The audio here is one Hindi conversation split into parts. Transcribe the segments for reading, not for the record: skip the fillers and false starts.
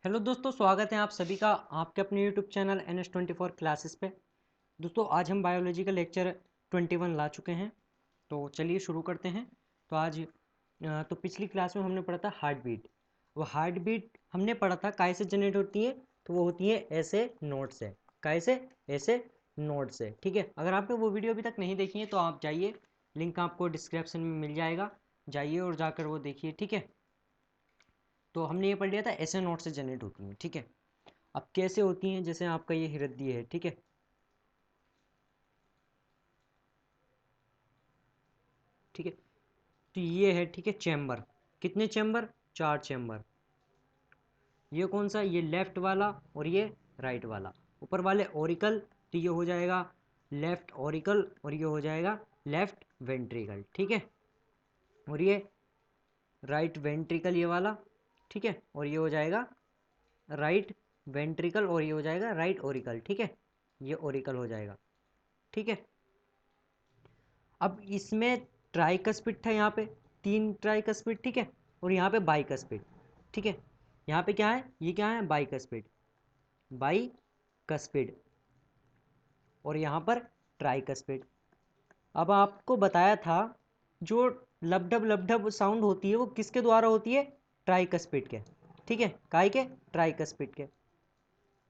हेलो दोस्तों, स्वागत है आप सभी का आपके अपने यूट्यूब चैनल NS24 क्लासेस पे। दोस्तों आज हम बायोलॉजी का लेक्चर 21 ला चुके हैं। तो चलिए शुरू करते हैं। तो आज तो पिछली क्लास में हमने पढ़ा था हार्ट बीट। वो हार्ट बीट हमने पढ़ा था काय से जनरेट होती है, तो वो होती है ऐसे नोट से। काय से? ऐसे नोट से। ठीक है, अगर आपने वो वीडियो अभी तक नहीं देखी है तो आप जाइए, लिंक आपको डिस्क्रिप्शन में मिल जाएगा, जाइए और जाकर वो देखिए। ठीक है, तो हमने ये पढ़ लिया था ऐसे नोट से जनरेट होती हैं। ठीक है, अब कैसे होती हैं, जैसे आपका ये हृदय है। ठीक है, ठीक है, तो ये है, ठीक है, चैम्बर। कितने चैम्बर? 4 चैम्बर। ये कौन सा? ये लेफ्ट वाला और ये राइट वाला। ऊपर वाले ओरिकल, तो ये हो जाएगा लेफ्ट ओरिकल और ये हो जाएगा लेफ्ट वेंट्रिकल। ठीक है, और ये राइट वेंट्रिकल ये वाला। ठीक है, और ये हो जाएगा राइट वेंट्रिकल और ये हो जाएगा राइट ओरिकल। ठीक है, ये ओरिकल हो जाएगा। ठीक है, अब इसमें ट्राइकस्पिड था, यहाँ पे 3 ट्राइकस्पिड। ठीक है, और यहाँ पे बाइकस्पिड। ठीक है, यहाँ पे क्या है? ये क्या है? बाइकस्पिड, बाइकस्पिड, और यहाँ पर ट्राइकस्पिड। अब आपको बताया था जो लबडब लबडब साउंड होती है वो किसके द्वारा होती है? ट्राइकस्पिड के। ठीक है, काय के? ट्राइकस्पिड के।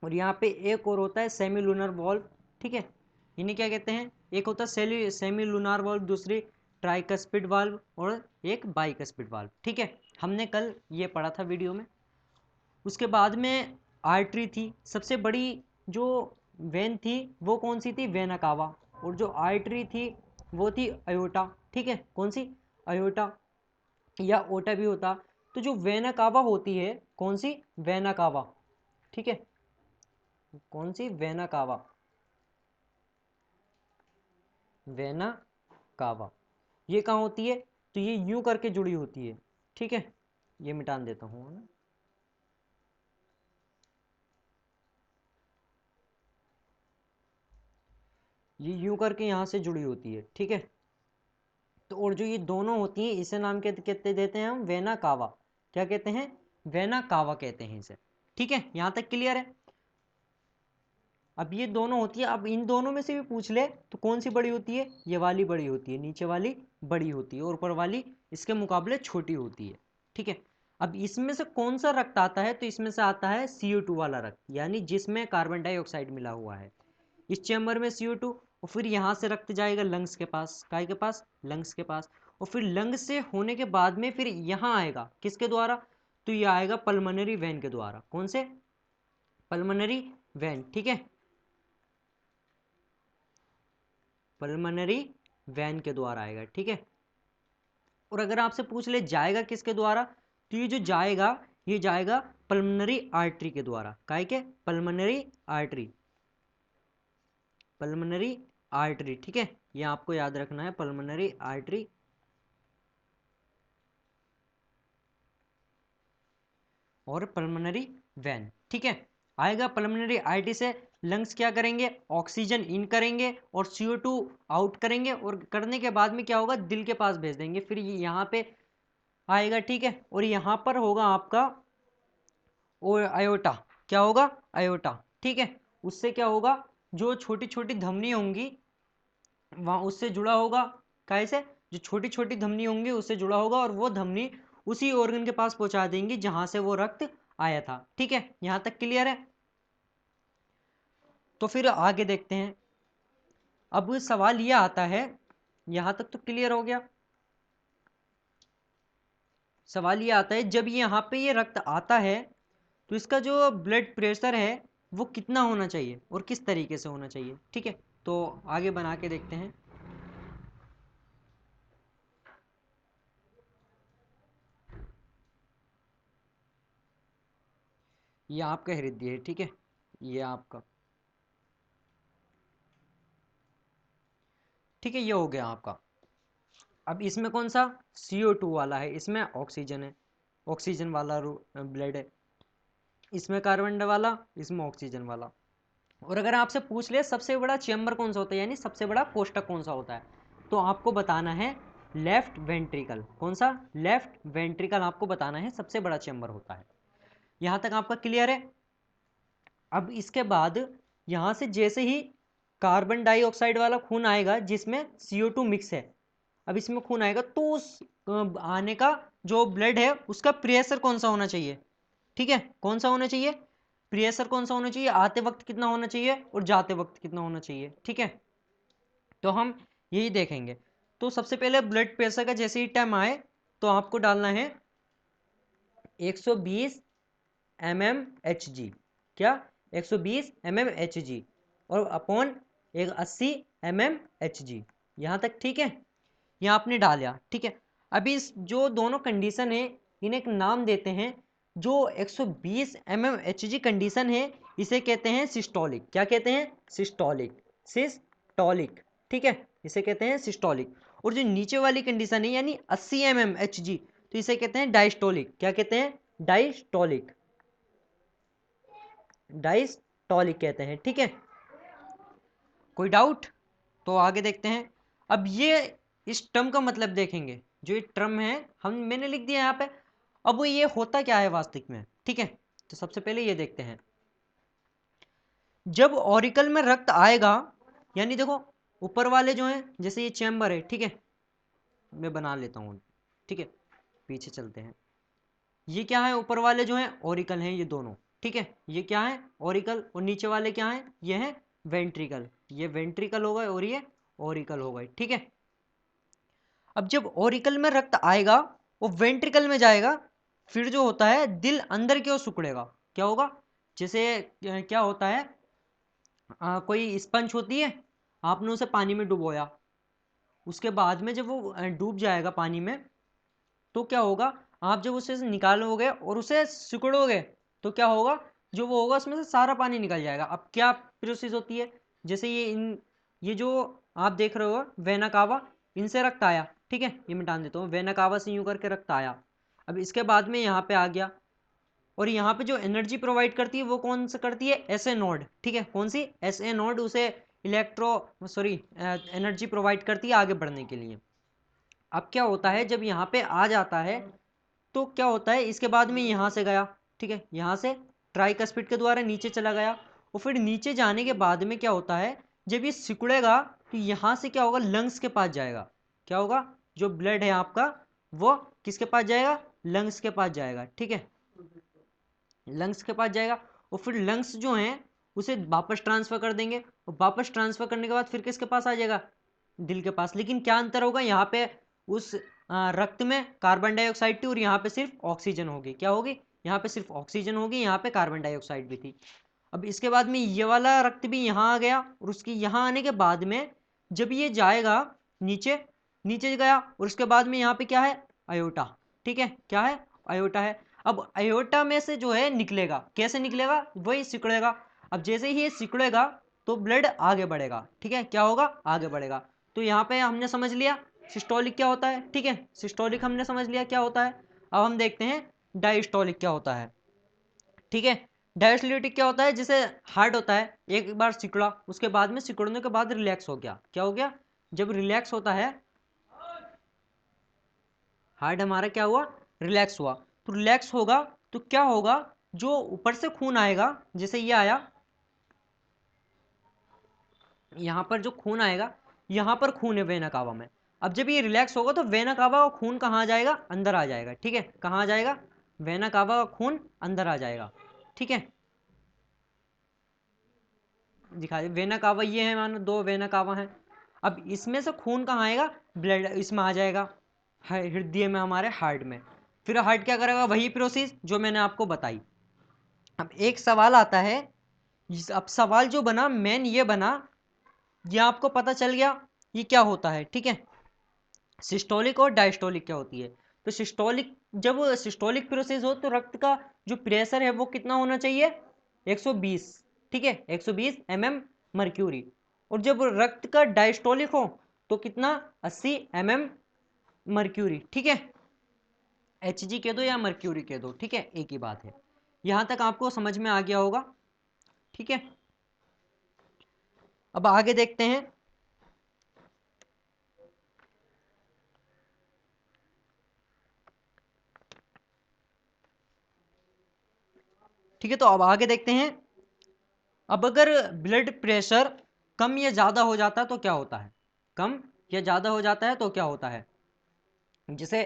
और यहाँ पे एक और होता है सेमी लूनर वॉल्व। ठीक है, इन्हें क्या कहते हैं? एक होता है सेमी लूनार वॉल्व, दूसरी ट्राइकस्पिड वाल्व और एक बाइकस्पिड वाल्व। ठीक है, हमने कल ये पढ़ा था वीडियो में। उसके बाद में आर्टरी थी सबसे बड़ी। जो वेन थी वो कौन सी थी? Vena cava. और जो आर्टरी थी वो थी अयोटा। ठीक है, कौन सी? अयोटा, या ओटा भी होता। तो जो वेना कावा होती है, कौन सी? Vena cava. ठीक है, कौन सी? Vena cava, vena cava. ये कहाँ होती है? तो ये यूं करके जुड़ी होती है। ठीक है, ये मिटान देता हूँ है ना। ये यूं करके यहाँ से जुड़ी होती है। ठीक है, तो और जो ये दोनों होती हैं इसे नाम कहते देते हैं हम वेना कावा। क्या कहते हैं? वेना कावा कहते हैं इसे। ठीक है, यहाँ तक क्लियर है? अब ये दोनों होती है, अब इन दोनों में से भी पूछ ले तो कौन सी बड़ी होती है? ये वाली बड़ी होती है, नीचे वाली बड़ी होती है और ऊपर वाली इसके मुकाबले छोटी होती है। ठीक है, अब इसमें से कौन सा रक्त आता है? तो इसमें से आता है CO2 वाला रक्त, यानी जिसमें कार्बन डाइऑक्साइड मिला हुआ है। इस चैम्बर में CO2, और फिर यहाँ से रक्त जाएगा लंग्स के पास। काय के पास? लंग्स के पास। और फिर लंग्स से होने के बाद में फिर यहाँ आएगा किसके द्वारा? तो ये आएगा पल्मोनरी वेन के द्वारा। कौन से? Pulmonary vein. ठीक है, पल्मोनरी वैन के द्वारा आएगा। ठीक है, और अगर आपसे पूछ ले जाएगा किसके द्वारा, तो ये जो जाएगा ये जाएगा पल्मोनरी आर्टरी के द्वारा। काय के? Pulmonary artery, pulmonary artery. ठीक है, ये आपको याद रखना है, पल्मोनरी आर्टरी और पल्मोनरी वैन। ठीक है, आएगा पल्मोनरी आर्टरी से। लंग्स क्या करेंगे? ऑक्सीजन इन करेंगे और CO2 आउट करेंगे, और करने के बाद में क्या होगा? दिल के पास भेज देंगे, फिर ये यहाँ पे आएगा। ठीक है, और यहाँ पर होगा आपका और अयोटा। क्या होगा? अयोटा। ठीक है, उससे क्या होगा? जो छोटी छोटी धमनी होंगी वहाँ उससे जुड़ा होगा। कैसे? जो छोटी छोटी धमनी होंगी उससे जुड़ा होगा, और वो धमनी उसी ऑर्गन के पास पहुंचा देंगी जहां से वो रक्त आया था। ठीक है, यहां तक क्लियर है? तो फिर आगे देखते हैं। अब सवाल ये आता है, यहां तक तो क्लियर हो गया। सवाल ये आता है, जब यहाँ पे ये रक्त आता है तो इसका जो ब्लड प्रेशर है वो कितना होना चाहिए और किस तरीके से होना चाहिए? ठीक है, तो आगे बना के देखते हैं। ये आपका हृदय है। ठीक है, ये आपका, ठीक है, ये हो गया आपका। अब इसमें कौन सा? CO2 वाला है, इसमें ऑक्सीजन है, ऑक्सीजन वाला ब्लड है। इसमें कार्बन वाला, इसमें ऑक्सीजन वाला। और अगर आपसे पूछ ले सबसे बड़ा चेम्बर कौन सा होता है, यानी सबसे बड़ा कोष्ठक कौन सा होता है, तो आपको बताना है लेफ्ट वेंट्रिकल। कौन सा? लेफ्ट वेंट्रिकल आपको बताना है सबसे बड़ा चेम्बर होता है। यहाँ तक आपका क्लियर है। अब इसके बाद यहाँ से जैसे ही कार्बन डाइऑक्साइड वाला खून आएगा जिसमें CO2 मिक्स है, अब इसमें खून आएगा तो उस आने का जो ब्लड है उसका प्रेशर कौन सा होना चाहिए, ठीक है, कौन सा होना चाहिए, प्रेशर कौन सा होना चाहिए, आते वक्त कितना होना चाहिए और जाते वक्त कितना होना चाहिए, ठीक है। तो हम यही देखेंगे। तो सबसे पहले ब्लड प्रेशर का जैसे ही टाइम आए तो आपको डालना है 120 mmHg, क्या 120 mmHg और अपॉन एक 80 mmHg, यहाँ तक ठीक है, यहाँ आपने डाला, ठीक है। अभी इस जो दोनों कंडीशन है इन्हें एक नाम देते हैं। जो 120 mmHg कंडीशन है इसे कहते हैं सिस्टोलिक, क्या कहते हैं, सिस्टोलिक, सिस्टोलिक, ठीक है, इसे कहते हैं सिस्टोलिक। और जो नीचे वाली कंडीशन है यानी 80 mmHg तो इसे कहते हैं डायस्टोलिक, क्या कहते हैं, डायस्टोलिक, डायस्टोलिक कहते हैं, ठीक है। कोई डाउट? तो आगे देखते हैं। अब ये इस टर्म का मतलब देखेंगे, जो ये टर्म है हम मैंने लिख दिया यहाँ पे। अब वो ये होता क्या है वास्तविक में, ठीक है। तो सबसे पहले ये देखते हैं, जब ऑरिकल में रक्त आएगा, यानी देखो ऊपर वाले जो हैं जैसे ये चैम्बर है, ठीक है, मैं बना लेता हूँ, ठीक है, पीछे चलते हैं। ये क्या है, ऊपर वाले जो हैं ऑरिकल हैं ये दोनों, ठीक है, ये क्या है ऑरिकल, और नीचे वाले क्या हैं, ये हैं वेंट्रिकल, ये वेंट्रिकल होगा और ये ऑरिकल होगा, ठीक है। अब जब ऑरिकल में रक्त आएगा वो वेंट्रिकल में जाएगा, फिर जो होता है दिल अंदर की ओर सिकुड़ेगा, क्या होगा, जैसे क्या होता है, कोई स्पंज होती है, आपने उसे पानी में डुबोया, उसके बाद में जब वो डूब जाएगा पानी में तो क्या होगा, आप जब उसे निकालोगे और उसे सिकुड़ोगे तो क्या होगा, जो वो होगा उसमें से सारा पानी निकल जाएगा। अब क्या प्रोसेस होती है, जैसे ये जो आप देख रहे हो वेना कावा, इनसे रक्त आया, ठीक है, ये मिटा देता हूँ, वेना कावा से यूं करके रक्त आया। अब इसके बाद में यहाँ पे आ गया और यहाँ पे जो एनर्जी प्रोवाइड करती है वो कौन सा करती है, एसए नोड, ठीक है, कौन सी, एसए नोड उसे एनर्जी प्रोवाइड करती है आगे बढ़ने के लिए। अब क्या होता है जब यहाँ पे आ जाता है तो क्या होता है, इसके बाद में यहाँ से गया, ठीक है, यहाँ से ट्राइकस्पिड के द्वारा नीचे चला गया और फिर नीचे जाने के बाद में क्या होता है, जब ये सिकुड़ेगा तो यहाँ से क्या होगा, लंग्स के पास जाएगा, क्या होगा, जो ब्लड है आपका वो किसके पास जाएगा, लंग्स के पास जाएगा, ठीक है, लंग्स के पास जाएगा और फिर लंग्स जो हैं उसे वापस ट्रांसफर कर देंगे और वापस ट्रांसफर करने के बाद फिर किसके पास आ जाएगा, दिल के पास। लेकिन क्या अंतर होगा, यहाँ पे उस रक्त में कार्बन डाइऑक्साइड थी और यहाँ पे सिर्फ ऑक्सीजन होगी, क्या होगी, यहाँ पे सिर्फ ऑक्सीजन होगी, यहाँ पे कार्बन डाइऑक्साइड भी थी। अब इसके बाद में ये वाला रक्त भी यहाँ आ गया और उसकी यहाँ आने के बाद में जब ये जाएगा नीचे, नीचे गया और उसके बाद में यहाँ पे क्या है, अयोटा, ठीक है, क्या है, अयोटा है। अब अयोटा में से जो है निकलेगा, कैसे निकलेगा, वही सिकुड़ेगा। अब जैसे ही ये सिकुड़ेगा तो ब्लड आगे बढ़ेगा, ठीक है, क्या होगा, आगे बढ़ेगा। तो यहाँ पे हमने समझ लिया सिस्टोलिक क्या होता है, ठीक है, सिस्टोलिक हमने समझ लिया क्या होता है। अब हम देखते हैं डायस्टोलिक क्या होता है, ठीक है। डायस्टोलिक क्या होता है, जैसे हार्ट होता है, एक बार सिकुड़ा उसके बाद में सिकुड़ने के बाद रिलैक्स हो गया, क्या हो गया, जब रिलैक्स होता है हार्ट हमारा क्या हुआ, रिलैक्स हुआ, तो रिलैक्स होगा तो क्या होगा, जो ऊपर से खून आएगा, जैसे ये आया, यहाँ पर जो खून आएगा, यहाँ पर खून है वेना कावा में। अब जब ये रिलैक्स होगा तो वेना कावा का खून कहाँ आ जाएगा, अंदर आ जाएगा, ठीक है, कहाँ आ जाएगा, वेना कावा का खून अंदर आ जाएगा, ठीक है। दिखा दे, वेना कावा ये है, मानो दो वेना कावा है। अब इसमें से खून कहाँ आएगा, ब्लड इसमें आ जाएगा, हृदय में, हमारे हार्ट में। फिर हार्ट क्या करेगा, वही प्रोसेस जो मैंने आपको बताई। अब एक सवाल आता है, अब सवाल जो बना मेन ये बना, ये आपको पता चल गया ये क्या होता है, ठीक है, सिस्टोलिक और डायस्टोलिक क्या होती है। तो सिस्टोलिक, जब सिस्टोलिक प्रोसेस हो तो रक्त का जो प्रेशर है वो कितना होना चाहिए, 120, ठीक है, 120 mmHg। और जब रक्त का डायस्टोलिक हो तो कितना, 80 mmHg, ठीक है, Hg कह दो या मर्क्यूरी कह दो, ठीक है, एक ही बात है। यहां तक आपको समझ में आ गया होगा, ठीक है। अब आगे देखते हैं। ठीक है, तो अब आगे देखते हैं। अब अगर ब्लड प्रेशर कम या ज़्यादा हो जाता है तो क्या होता है? कम या ज़्यादा हो जाता है तो क्या होता है? जैसे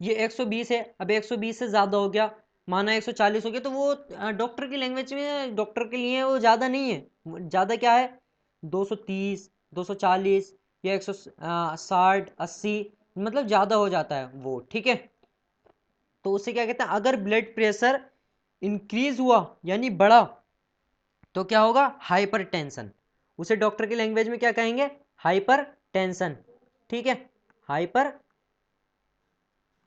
ये 120 है, अब 120 से ज़्यादा हो गया, माना 140 हो गया, तो वो डॉक्टर की लैंग्वेज में, डॉक्टर के लिए वो ज़्यादा नहीं है। ज़्यादा क्या है? 230, 240 या 160, 80, मतलब ज़्यादा हो जाता है वो। ठीक है, तो उससे क्या कहते हैं, अगर ब्लड प्रेशर इंक्रीज हुआ यानी बढ़ा तो क्या होगा? Hyper tension. उसे डॉक्टर की लैंग्वेज में क्या कहेंगे? Hyper tension. ठीक है, हाइपर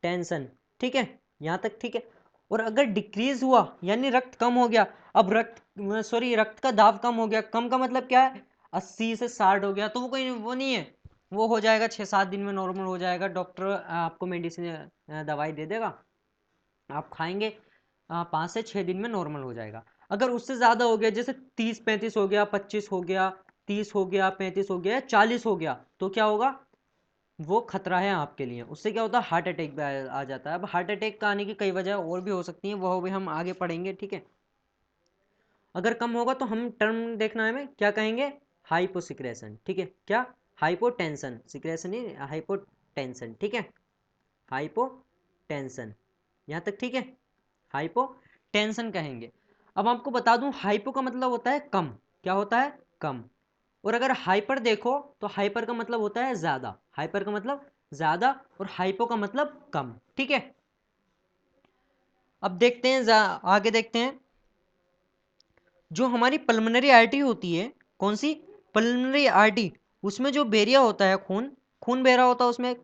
टेंशन। ठीक है, यहाँ तक ठीक है। और अगर डिक्रीज हुआ यानी रक्त कम हो गया, अब रक्त का दाब कम हो गया, कम का मतलब क्या है? 80 से 60 हो गया, तो वो कोई वो नहीं है, वो हो जाएगा 6-7 दिन में नॉर्मल हो जाएगा। डॉक्टर आपको मेडिसिन दवाई दे देगा, आप खाएंगे, 5 से 6 दिन में नॉर्मल हो जाएगा। अगर उससे ज़्यादा हो गया, जैसे 30-35 हो गया, 25 हो गया, 30 हो गया, 35 हो गया, 40 हो गया, तो क्या होगा? वो खतरा है आपके लिए। उससे क्या होता है? हार्ट अटैक भी आ जाता है। अब हार्ट अटैक का आने की कई वजह और भी हो सकती हैं, वो भी हम आगे पढ़ेंगे। ठीक है, अगर कम होगा तो हम टर्म देखना है, हमें क्या कहेंगे? हाइपोसिक्रेशन। ठीक है, क्या? हाइपोटेंशन, सिक्रेशन नहीं, हाइपोटेंशन। ठीक है, हाइपोटेंशन, यहाँ तक ठीक है, हाइपोटेंशन कहेंगे। अब आपको बता दूं, हाइपो का मतलब होता है कम। क्या होता है? कम। और अगर हाइपर देखो तो हाइपर का मतलब होता है ज्यादा, हाइपर का मतलब ज्यादा, और हाइपो का मतलब कम। ठीक है, अब देखते हैं, आगे देखते हैं। जो हमारी पल्मोनरी आर्टरी होती है, कौन सी? पल्मोनरी आर्टरी, उसमें जो बेरिया होता है, खून खून बह रहा होता है उसमें,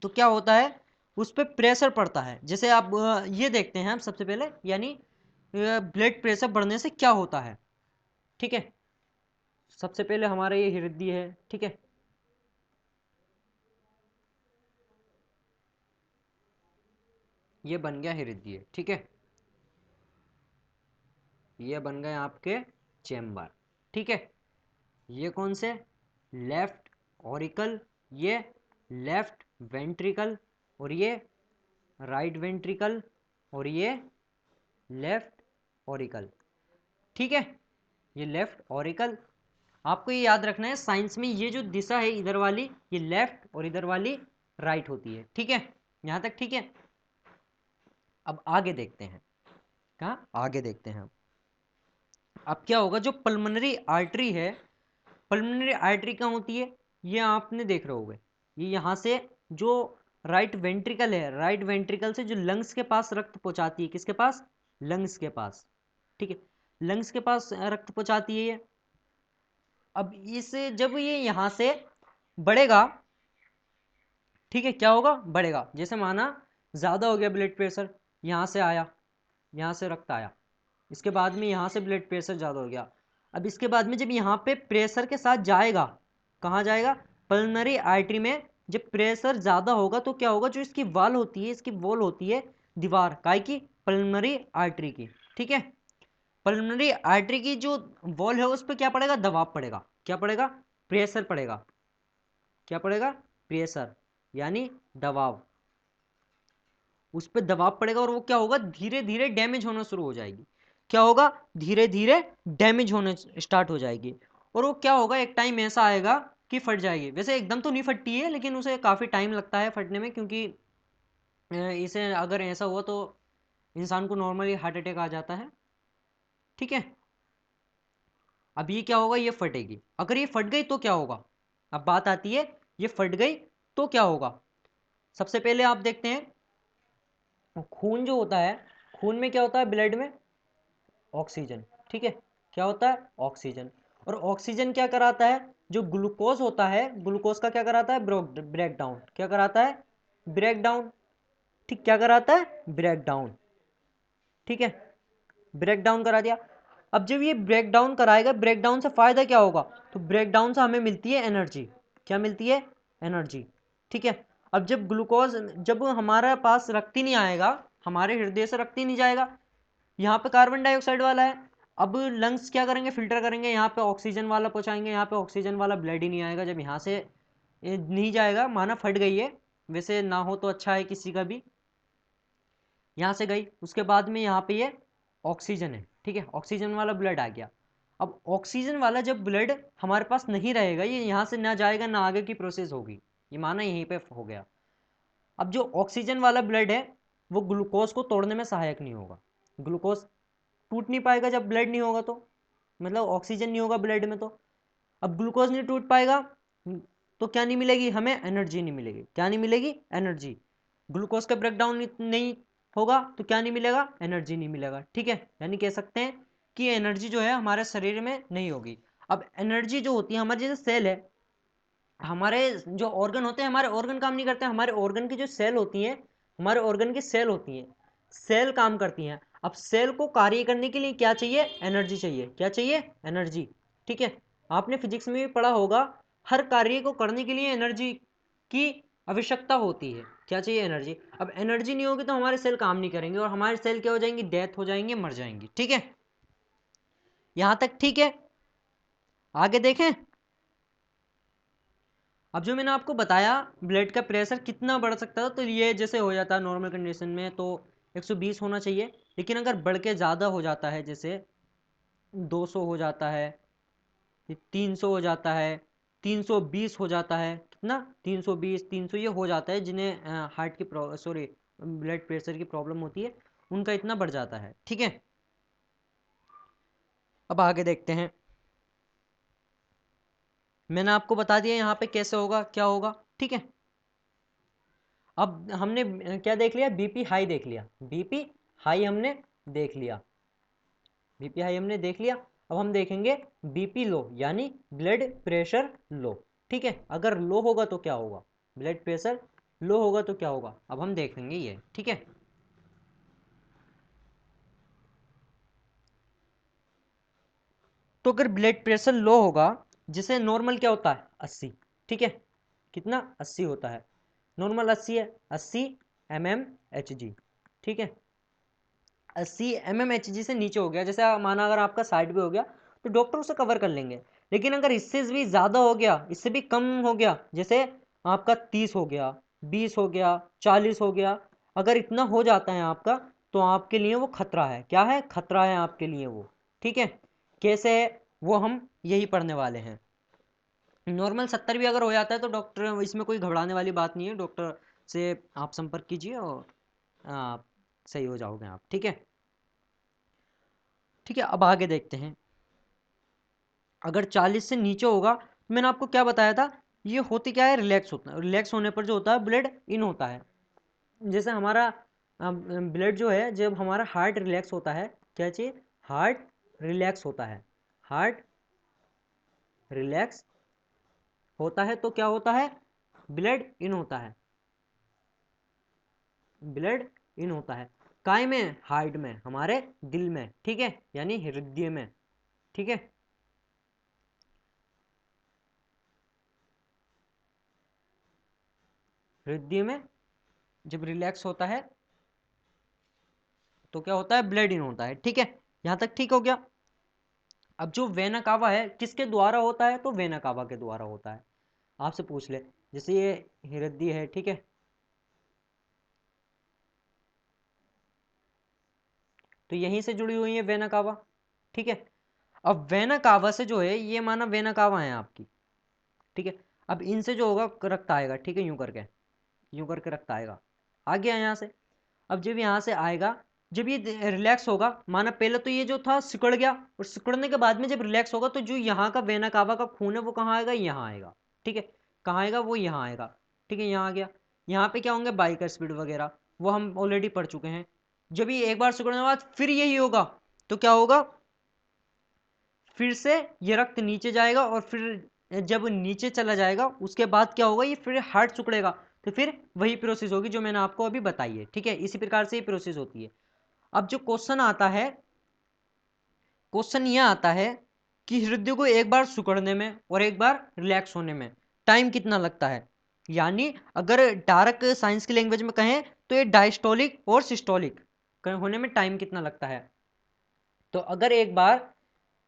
तो क्या होता है? उस पर प्रेशर पड़ता है। जैसे आप ये देखते हैं हम सबसे पहले, यानी ब्लड प्रेशर बढ़ने से क्या होता है। ठीक है, सबसे पहले हमारा ये हृदय है। ठीक है, ये बन गया हृदय। ठीक है, ये बन गए आपके चेम्बर। ठीक है, ये कौन से? लेफ्ट ऑरिकल, ये लेफ्ट वेंट्रिकल, और ये राइट वेंट्रिकल, और ये लेफ्ट ऑरिकल। ठीक है, ये लेफ्ट ऑरिकल। आपको ये याद रखना है, साइंस में ये जो दिशा है इधर वाली, ये लेफ्ट, और इधर वाली राइट होती है। ठीक है, यहां तक ठीक है। अब आगे देखते हैं, कहाँ आगे देखते हैं। अब क्या होगा? जो पल्मोनरी आर्टरी है, पल्मोनरी आर्टरी कहाँ होती है? ये आपने देख रहे होगे, ये यहाँ से जो राइट वेंट्रिकल है, राइट वेंट्रिकल से जो लंग्स के पास रक्त पहुंचाती है, किसके पास? लंग्स के पास। ठीक है, लंग्स के पास रक्त पहुंचाती है ये। अब इसे जब ये यहाँ से बढ़ेगा, ठीक है, क्या होगा? बढ़ेगा। जैसे माना ज़्यादा हो गया ब्लड प्रेशर, यहाँ से आया, यहाँ से रक्त आया, इसके बाद में यहाँ से ब्लड प्रेशर ज़्यादा हो गया। अब इसके बाद में जब यहाँ पे प्रेशर के साथ जाएगा, कहाँ जाएगा? पल्मोनरी आर्टरी में। जब प्रेशर ज़्यादा होगा तो क्या होगा? जो इसकी वॉल होती है, इसकी वॉल होती है दीवार काय की? पल्मोनरी आर्टरी की। ठीक है, पल्मोनरी आर्टरी की जो वॉल है उस पर क्या पड़ेगा? दबाव पड़ेगा। क्या पड़ेगा? प्रेशर पड़ेगा। क्या पड़ेगा? प्रेशर, यानी दबाव। उस पर दबाव पड़ेगा और वो क्या होगा? धीरे धीरे डैमेज होना शुरू हो जाएगी। क्या होगा? धीरे धीरे डैमेज होने स्टार्ट हो जाएगी। और वो क्या होगा? एक टाइम ऐसा आएगा कि फट जाएगी। वैसे एकदम तो नहीं फटती है, लेकिन उसे काफ़ी टाइम लगता है फटने में, क्योंकि इसे अगर ऐसा हुआ तो इंसान को नॉर्मली हार्ट अटैक आ जाता है। ठीक है, अब ये क्या होगा? ये फटेगी। अगर ये फट गई तो क्या होगा? अब बात आती है, ये फट गई तो क्या होगा? सबसे पहले आप देखते हैं, खून जो होता है, खून में क्या होता है? ब्लड में ऑक्सीजन। ठीक है, क्या होता है? ऑक्सीजन। और ऑक्सीजन क्या कराता है? जो ग्लूकोज होता है, ग्लूकोज का क्या कराता है? Break down. क्या कराता है? Break down. ठीक, क्या कराता है? Break down. ठीक है, ब्रेक डाउन करा दिया। अब जब ये ब्रेक डाउन कराएगा, ब्रेक डाउन से फायदा क्या होगा? तो ब्रेक डाउन से हमें मिलती है एनर्जी। क्या मिलती है? एनर्जी। ठीक है, अब जब ग्लूकोज, जब हमारे पास रक्त ही नहीं आएगा, हमारे हृदय से रक्त ही नहीं जाएगा, यहाँ पे कार्बन डाइऑक्साइड वाला है, अब लंग्स क्या करेंगे? फिल्टर करेंगे, यहाँ पे ऑक्सीजन वाला पहुंचाएंगे, यहाँ पे ऑक्सीजन वाला ब्लड ही नहीं आएगा। जब यहाँ से ये नहीं जाएगा, माना फट गई है, वैसे ना हो तो अच्छा है किसी का भी, यहाँ से गई, उसके बाद में यहाँ पे ये ऑक्सीजन है, ठीक है, ऑक्सीजन वाला ब्लड आ गया। अब ऑक्सीजन वाला जब ब्लड हमारे पास नहीं रहेगा, ये यहाँ से ना जाएगा ना आगे की प्रोसेस होगी, ये माना यहीं पे हो गया। अब जो ऑक्सीजन वाला ब्लड है वो ग्लूकोज को तोड़ने में सहायक नहीं होगा, ग्लूकोज टूट नहीं पाएगा जब ब्लड नहीं होगा, तो मतलब ऑक्सीजन नहीं होगा ब्लड में, तो अब ग्लूकोज नहीं टूट पाएगा तो क्या नहीं मिलेगी हमें, एनर्जी नहीं मिलेगी। क्या नहीं मिलेगी, एनर्जी। ग्लूकोज का ब्रेकडाउन नहीं होगा तो क्या नहीं मिलेगा, एनर्जी नहीं मिलेगा, ठीक है। यानी कह सकते हैं कि एनर्जी जो है हमारे शरीर में नहीं होगी। अब एनर्जी जो होती है हमारे जैसे सेल है, हमारे जो ऑर्गन होते हैं, हमारे ऑर्गन काम नहीं करते, हमारे ऑर्गन की जो सेल होती हैं, हमारे ऑर्गन की सेल होती हैं, सेल काम करती हैं। अब सेल को कार्य करने के लिए क्या चाहिए, एनर्जी चाहिए। क्या चाहिए, एनर्जी, ठीक है। आपने फिजिक्स में भी पढ़ा होगा, हर कार्य को करने के लिए एनर्जी की आवश्यकता होती है। क्या चाहिए, एनर्जी। अब एनर्जी नहीं होगी तो हमारे सेल काम नहीं करेंगे और हमारे सेल क्या हो जाएंगी, डेथ हो जाएंगे, मर जाएंगी, ठीक है। यहां तक ठीक है, आगे देखें। अब जो मैंने आपको बताया ब्लड का प्रेशर कितना बढ़ सकता था, तो ये जैसे हो जाता है नॉर्मल कंडीशन में तो 120 होना चाहिए, लेकिन अगर बढ़ के ज़्यादा हो जाता है, जैसे 200 हो जाता है, 300 हो जाता है, 320 हो जाता है, कितना, 320 300 ये हो जाता है, जिन्हें हार्ट की सॉरी ब्लड प्रेशर की प्रॉब्लम होती है, उनका इतना बढ़ जाता है, ठीक है। अब आगे देखते हैं। मैंने आपको बता दिया यहाँ पे कैसे होगा, क्या होगा, ठीक है। अब हमने क्या देख लिया, बीपी हाई देख लिया, बीपी हाई हमने देख लिया, बीपी हाई हमने देख लिया। अब हम देखेंगे बीपी लो, यानी ब्लड प्रेशर लो, ठीक है। अगर लो होगा तो क्या होगा, ब्लड प्रेशर लो होगा तो क्या होगा, अब हम देखेंगे ये, ठीक है। तो अगर ब्लड प्रेशर लो होगा, जिसे नॉर्मल क्या होता है, 80, ठीक है, कितना, 80 होता है, नॉर्मल 80 है, 80 mmHg, ठीक है। 80 mmHg से नीचे हो गया, जैसे माना अगर आपका 60 भी हो गया तो डॉक्टर उसे कवर कर लेंगे। लेकिन अगर इससे भी ज़्यादा हो गया, इससे भी कम हो गया, जैसे आपका 30 हो गया, 20 हो गया, 40 हो गया, अगर इतना हो जाता है आपका, तो आपके लिए वो खतरा है। क्या है, खतरा है आपके लिए वो, ठीक है। कैसे है वो हम यही पढ़ने वाले हैं। नॉर्मल 70 भी अगर हो जाता है तो डॉक्टर, इसमें कोई घबराने वाली बात नहीं है, डॉक्टर से आप संपर्क कीजिए और आप सही हो जाओगे आप, ठीक है। ठीक है, अब आगे देखते हैं। अगर 40 से नीचे होगा, तो मैंने आपको क्या बताया था, ये होती क्या है, रिलैक्स होता है। रिलैक्स होने पर जो होता है ब्लड इन होता है। जैसे हमारा ब्लड जो है, जब हमारा हार्ट रिलैक्स होता है, क्या चाहिए, हार्ट रिलैक्स होता है, हार्ट रिलैक्स होता है तो क्या होता है, ब्लड इन होता है, ब्लड इन होता है। काय में, हार्ट में, हमारे दिल में, ठीक है, यानी हृदय में, ठीक है। हृदय में जब रिलैक्स होता है तो क्या होता है, ब्लड इन होता है, ठीक है। यहां तक ठीक हो गया। अब जो वेना कावा है किसके द्वारा होता है, तो वेना कावा के द्वारा होता है। आपसे पूछ ले, जैसे ये हृदय है, ठीक है, तो यहीं से जुड़ी हुई है वेना कावा, ठीक है। अब वेना कावा से जो है, ये माना वेना कावा है आपकी, ठीक है। अब इनसे जो होगा रक्त आएगा, ठीक है, यूं करके रक्त आएगा, आ गया यहाँ से। अब जब यहाँ से आएगा, जब ये रिलैक्स होगा, माना पहले तो ये जो था सिकुड़ गया, और सिकुड़ने के बाद में जब रिलैक्स होगा तो जो यहाँ का वेना कावा का खून है वो कहाँ आएगा, यहाँ आएगा, ठीक है। कहाँ आएगा, वो यहाँ आएगा, ठीक है, यहाँ आ गया। यहाँ पे क्या होंगे, बाइकर स्पीड वगैरह, वो हम ऑलरेडी पढ़ चुके हैं। जब ये एक बार सिकुड़ने के बाद फिर यही होगा, तो क्या होगा, फिर से ये रक्त नीचे जाएगा, और फिर जब नीचे चला जाएगा उसके बाद क्या होगा, ये फिर हार्ट सिकुड़ेगा, तो फिर वही प्रोसेस होगी जो मैंने आपको अभी बताई है, ठीक है। इसी प्रकार से ये प्रोसेस होती है। अब जो क्वेश्चन आता है, क्वेश्चन यह आता है कि हृदय को एक बार सिकुड़ने में और एक बार रिलैक्स होने में टाइम कितना लगता है। यानी अगर डायरेक्ट साइंस की लैंग्वेज में कहें तो ये डायस्टोलिक और सिस्टोलिक होने में टाइम कितना लगता है। तो अगर एक बार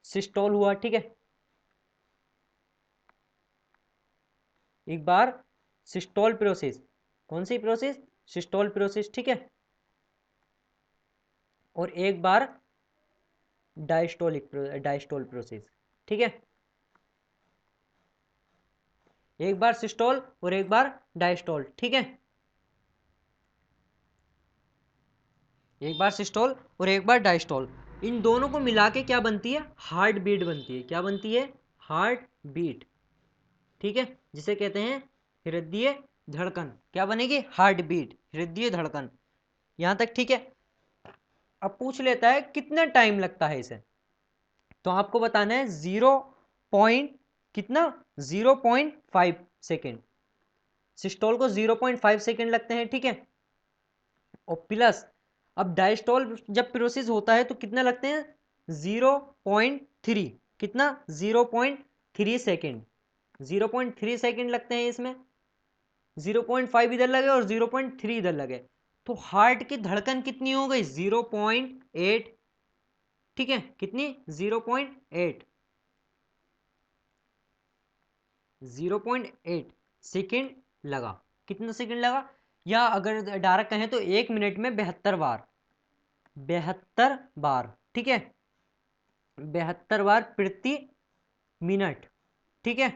सिस्टोल हुआ, ठीक है, एक बार सिस्टोल प्रोसेस, कौन सी प्रोसेस, सिस्टोल प्रोसेस, ठीक है, और एक बार डायस्टोल प्रोसेस। ठीक है, एक बार सिस्टोल और एक बार डायस्टोल। ठीक है, एक बार सिस्टोल और एक बार डायस्टोल, इन दोनों को मिला के क्या बनती है? हार्ट बीट बनती है। क्या बनती है? Heartbeat. ठीक है, जिसे कहते हैं हृदय धड़कन। क्या बनेगी? हार्ट बीट, हृदय धड़कन। यहां तक ठीक है। अब पूछ लेता है कितना टाइम लगता है इसे, तो आपको बताना है 0.5 सेकेंड। सिस्टोल को 0.5 सेकेंड लगते हैं। ठीक है, और प्लस अब डायस्टोल जब प्रोसेस होता है तो कितना लगते हैं? 0.3। कितना? 0.3 सेकेंड। 0.3 सेकेंड लगते हैं इसमें। 0.5 इधर लगे और 0.3 इधर लगे, तो हार्ट की धड़कन कितनी हो गई? 0.8। ठीक है, कितनी? 0.8। 0.8 सेकेंड लगा। कितना सेकेंड लगा? या अगर डायरेक्ट कहें तो 1 मिनट में 72 बार। 72 बार। ठीक है, 72 बार प्रति मिनट। ठीक है,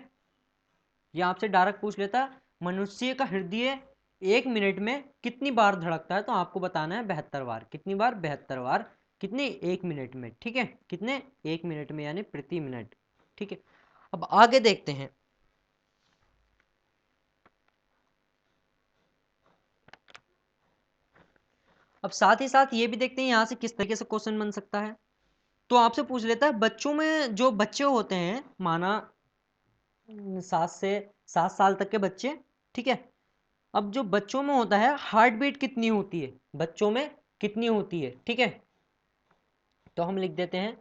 ये आपसे डायरेक्ट पूछ लेता मनुष्य का हृदय 1 मिनट में कितनी बार धड़कता है, तो आपको बताना है 72 बार। कितनी बार? 72 बार। कितनी? 1 मिनट में। ठीक है, कितने? 1 मिनट में, यानी प्रति मिनट। ठीक है, अब आगे देखते हैं। अब साथ ही साथ ये भी देखते हैं यहां से किस तरीके से क्वेश्चन बन सकता है। तो आपसे पूछ लेता है बच्चों में, जो बच्चे होते हैं, माना 7 साल तक के बच्चे। ठीक है, अब जो बच्चों में होता है, हार्ट बीट कितनी होती है? बच्चों में कितनी होती है? ठीक है, तो हम लिख देते हैं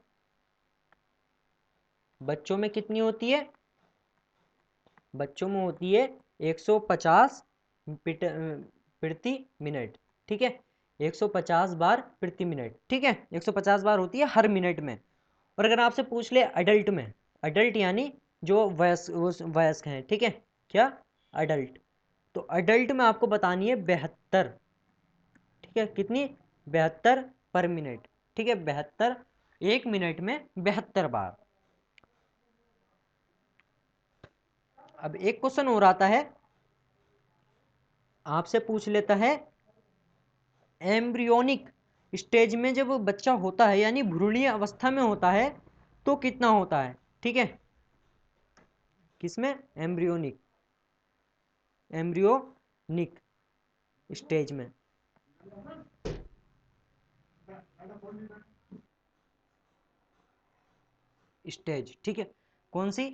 बच्चों में कितनी होती है? बच्चों में होती है 150 प्रति मिनट। ठीक है, 150 बार प्रति मिनट। ठीक है, 150 बार होती है हर मिनट में। और अगर आपसे पूछ ले अडल्ट में, अडल्ट यानी जो वयस्क हैं। ठीक है, क्या? अडल्ट। तो अडल्ट में आपको बतानी है 72। ठीक है, कितनी? 72 पर मिनट। ठीक है, 72, 1 मिनट में 72 बार। अब एक क्वेश्चन और आता है, आपसे पूछ लेता है एम्ब्रियोनिक स्टेज में जब बच्चा होता है, यानी भ्रूणीय अवस्था में होता है, तो कितना होता है? ठीक है, किसमें? एम्ब्रियोनिक, एम्ब्रियोनिक स्टेज में। स्टेज। ठीक है, कौन सी?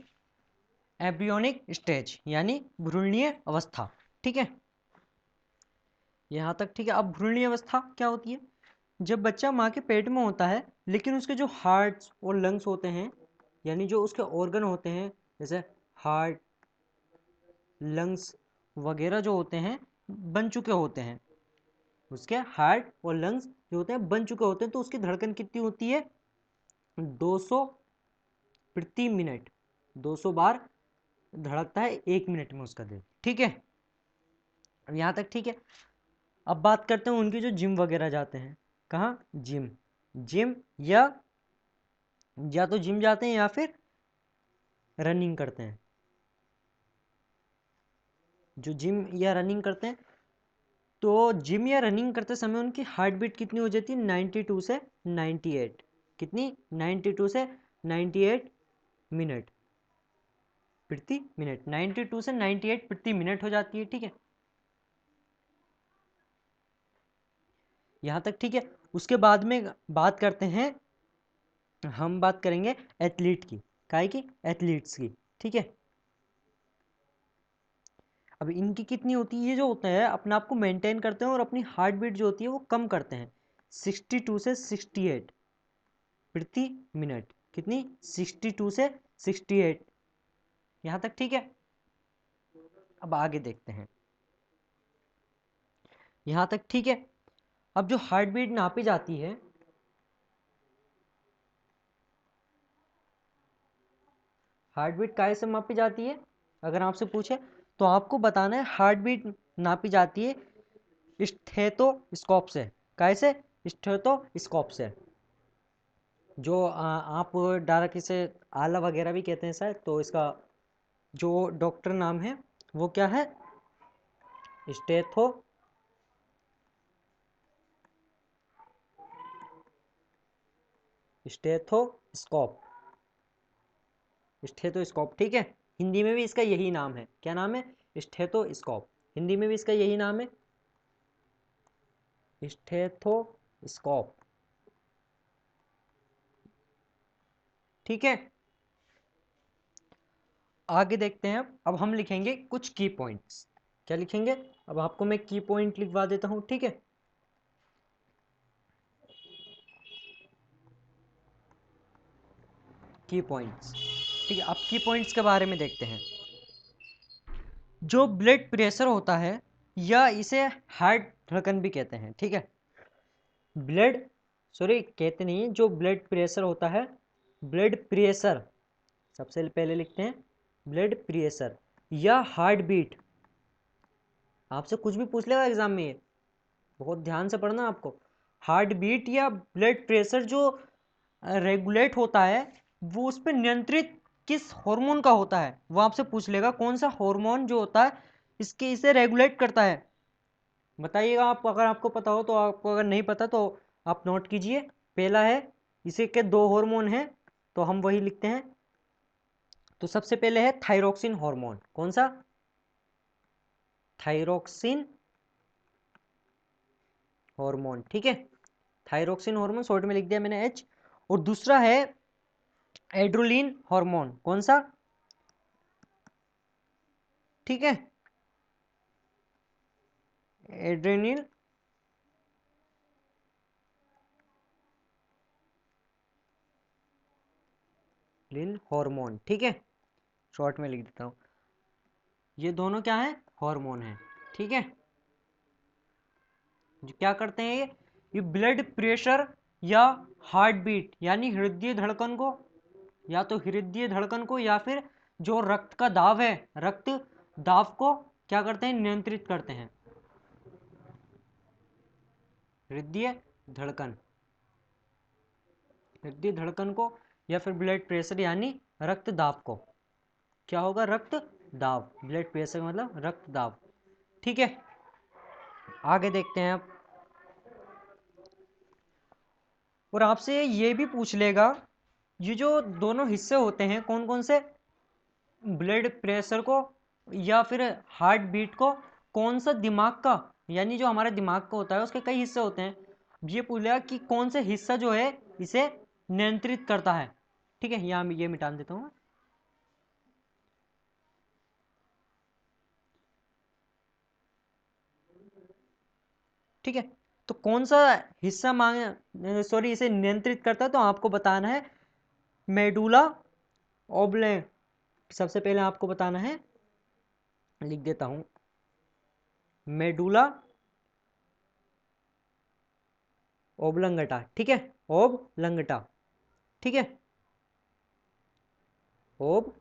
एम्ब्रियोनिक स्टेज, यानी भ्रूणीय अवस्था। ठीक है, यहां तक ठीक है। अब भ्रूणीय अवस्था क्या होती है? जब बच्चा माँ के पेट में होता है, लेकिन उसके जो हार्ट और लंग्स होते हैं, यानी जो उसके ऑर्गन होते हैं, जैसे हार्ट, लंग्स वगैरह जो होते हैं, बन चुके होते हैं। उसके हार्ट और लंग्स जो होते हैं बन चुके होते हैं, तो उसकी धड़कन कितनी होती है? 200 प्रति मिनट। 200 बार धड़कता है 1 मिनट में उसका दिल। ठीक है, अब यहाँ तक ठीक है। अब बात करते हैं उनकी जो जिम वगैरह जाते हैं। कहाँ? जिम। जिम या तो जिम जाते हैं या फिर रनिंग करते हैं। जो जिम या रनिंग करते हैं, तो जिम या रनिंग करते समय उनकी हार्ट बीट कितनी हो जाती है? 92 से 98। कितनी? 92 से 98 मिनट प्रति मिनट। 92 से 98 प्रति मिनट हो जाती है। ठीक है, यहाँ तक ठीक है। उसके बाद में बात करते हैं, हम बात करेंगे एथलीट की। काहे की? एथलीट्स की। ठीक है, अब इनकी कितनी होती है? ये जो होता है अपने आप को मेंटेन करते हैं और अपनी हार्ट बीट जो होती है वो कम करते हैं, 62 से 68 प्रति मिनट। कितनी? 62 से 68। यहाँ तक ठीक है। अब आगे देखते हैं, यहाँ तक ठीक है। अब जो हार्ट बीट नापी जाती है, हार्ट बीट काहे से मापी जाती है? अगर आपसे पूछे तो आपको बताना है हार्ट बीट नापी जाती है स्टेथोस्कोप से। काहे से? स्टेथोस्कोप से। जो आप डायरेक्ट इसे आला वगैरह भी कहते हैं शायद, तो इसका जो डॉक्टर नाम है वो क्या है? Stetho stethoscope. स्टेथोस्कोप, ठीक है। हिंदी में भी इसका यही नाम है। क्या नाम है? स्टेथोस्कोप। हिंदी में भी इसका यही नाम है, स्टेथोस्कोप, ठीक है। आगे देखते हैं। अब हम लिखेंगे कुछ की पॉइंट्स। क्या लिखेंगे? अब आपको मैं की पॉइंट लिखवा देता हूं, ठीक है। की पॉइंट्स, ठीक है। अब की पॉइंट्स के बारे में देखते हैं। जो ब्लड प्रेशर होता है, या इसे हार्ट धड़कन भी कहते हैं, ठीक है। ब्लड, सॉरी कहते नहीं है, जो ब्लड प्रेशर होता है, ब्लड प्रेशर सबसे पहले लिखते हैं, ब्लड प्रेशर या हार्ट बीट। आपसे कुछ भी पूछ लेगा एग्जाम में ये, बहुत ध्यान से पढ़ना आपको। हार्ट बीट या ब्लड प्रेशर जो रेगुलेट होता है, वो उस पर नियंत्रित किस हार्मोन का होता है, वो आपसे पूछ लेगा कौन सा हार्मोन जो होता है इसके इसे रेगुलेट करता है। बताइएगा आप, अगर आपको पता हो तो। आपको अगर नहीं पता तो आप नोट कीजिए। पहला है, इसे के दो हार्मोन हैं, तो हम वही लिखते हैं। तो सबसे पहले है थायरोक्सिन हार्मोन। कौन सा? थायरोक्सिन हार्मोन, ठीक है। थायरोक्सिन हार्मोन शॉर्ट में लिख दिया मैंने एच। और दूसरा है एड्रोलिन हार्मोन। कौन सा? ठीक है, एड्रेनिल लिन हार्मोन, ठीक है। शॉर्ट में लिख देता हूं। ये दोनों क्या है? हार्मोन है, ठीक है। जो क्या करते हैं ये ब्लड प्रेशर या हार्ट बीट यानी हृदय धड़कन को, या तो हृदय धड़कन को या फिर जो रक्त का दाब है, रक्त दाब को क्या करते हैं? नियंत्रित करते हैं। हृदय धड़कन, हृदय धड़कन को या फिर ब्लड प्रेशर यानी रक्त दाब को। क्या होगा? रक्त दाब। ब्लड प्रेशर मतलब रक्त दाब, ठीक है। आगे देखते हैं अब। और आपसे ये भी पूछ लेगा, ये जो दोनों हिस्से होते हैं कौन कौन से, ब्लड प्रेशर को या फिर हार्ट बीट को, कौन सा दिमाग का, यानी जो हमारे दिमाग का होता है उसके कई हिस्से होते हैं। ये पूछेगा कि कौन से हिस्सा जो है इसे नियंत्रित करता है, ठीक है। यहाँ ये मिटा देता हूँ। ठीक है, तो कौन सा हिस्सा मांगे, सॉरी इसे नियंत्रित करता है, तो आपको बताना है मेडुला ओब्ले। सबसे पहले आपको बताना है, लिख देता हूं, मेडुला ओब्लंगटा, ठीक है। ओब्लंगटा, ठीक है। ओब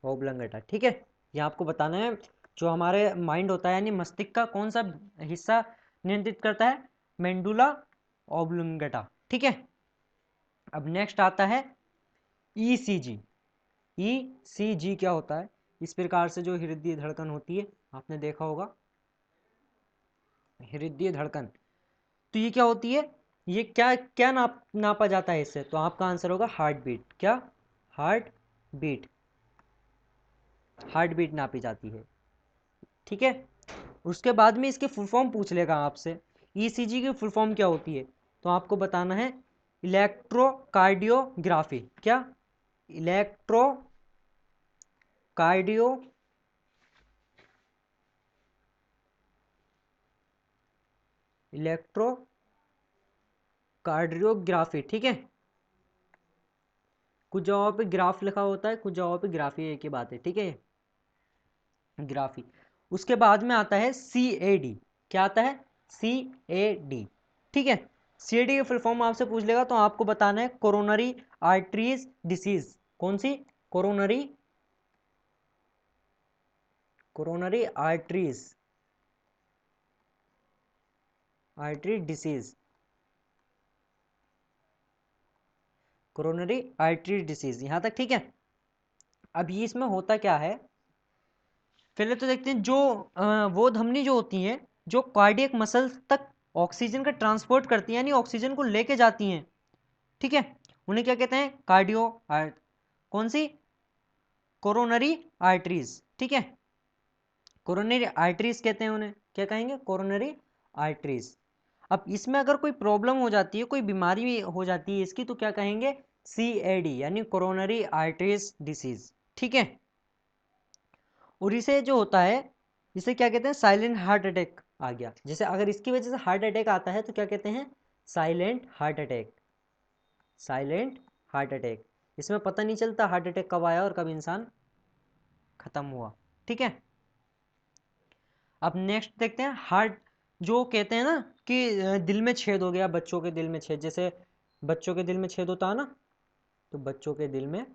ओब्लंगटा, ठीक है। ये आपको बताना है। जो हमारे माइंड होता है यानी मस्तिष्क का कौन सा हिस्सा नियंत्रित करता है? मेंडुला ओब्लंगटा, ठीक है। अब नेक्स्ट आता है ईसीजी। ईसीजी क्या होता है? इस प्रकार से जो हृदय धड़कन होती है, आपने देखा होगा हृदय धड़कन। तो ये क्या होती है? ये क्या क्या नापा जाता है इससे? तो आपका आंसर होगा हार्ट बीट। क्या? Heartbeat. हार्ट बीट नापी जाती है, ठीक है। उसके बाद में इसके फुल फॉर्म पूछ लेगा आपसे, ईसीजी की फुल फॉर्म क्या होती है? तो आपको बताना है इलेक्ट्रोकार्डियोग्राफी। क्या? इलेक्ट्रोकार्डियो इलेक्ट्रोकार्डियोग्राफी, ठीक है। कुछ जगहों पे ग्राफ लिखा होता है, कुछ जगहों पे ग्राफी, एक ही बात है, ठीक है। ग्राफी। उसके बाद में आता है सी ए डी। क्या आता है? सी ए डी, ठीक है। सी ए डी की फुल फॉर्म आपसे पूछ लेगा, तो आपको बताना है कोरोनरी आर्टरीज डिसीज। कौन सी? Coronary, coronary arteries, artery disease, coronary artery disease, यहाँ तक ठीक है। अब ये इसमें होता क्या है, पहले तो देखते हैं जो वो धमनी जो होती हैं जो कार्डियक मसल्स तक ऑक्सीजन का ट्रांसपोर्ट करती हैं, यानी ऑक्सीजन को लेके जाती हैं, ठीक है, उन्हें क्या कहते हैं, कार्डियो कौन सी, कोरोनरी आर्टरीज, ठीक है, कोरोनरी आर्टरीज कहते हैं उन्हें, क्या कहेंगे, कोरोनरी आर्टरीज। अब इसमें अगर कोई प्रॉब्लम हो जाती है, कोई बीमारी हो जाती है इसकी, तो क्या कहेंगे, CAD यानी कोरोनरी आर्टरीज डिसीज, ठीक है। और इसे जो होता है, इसे क्या कहते हैं, साइलेंट हार्ट अटैक आ गया, जैसे अगर इसकी वजह से हार्ट अटैक आता है तो क्या कहते हैं, silent heart attack, silent heart attack. इसमें पता नहीं चलता हार्ट अटैक कब आया और कब इंसान खत्म हुआ, ठीक है। अब नेक्स्ट देखते हैं हार्ट, जो कहते हैं ना कि दिल में छेद हो गया, बच्चों के दिल में छेद, जैसे बच्चों के दिल में छेद होता है ना, तो बच्चों के दिल में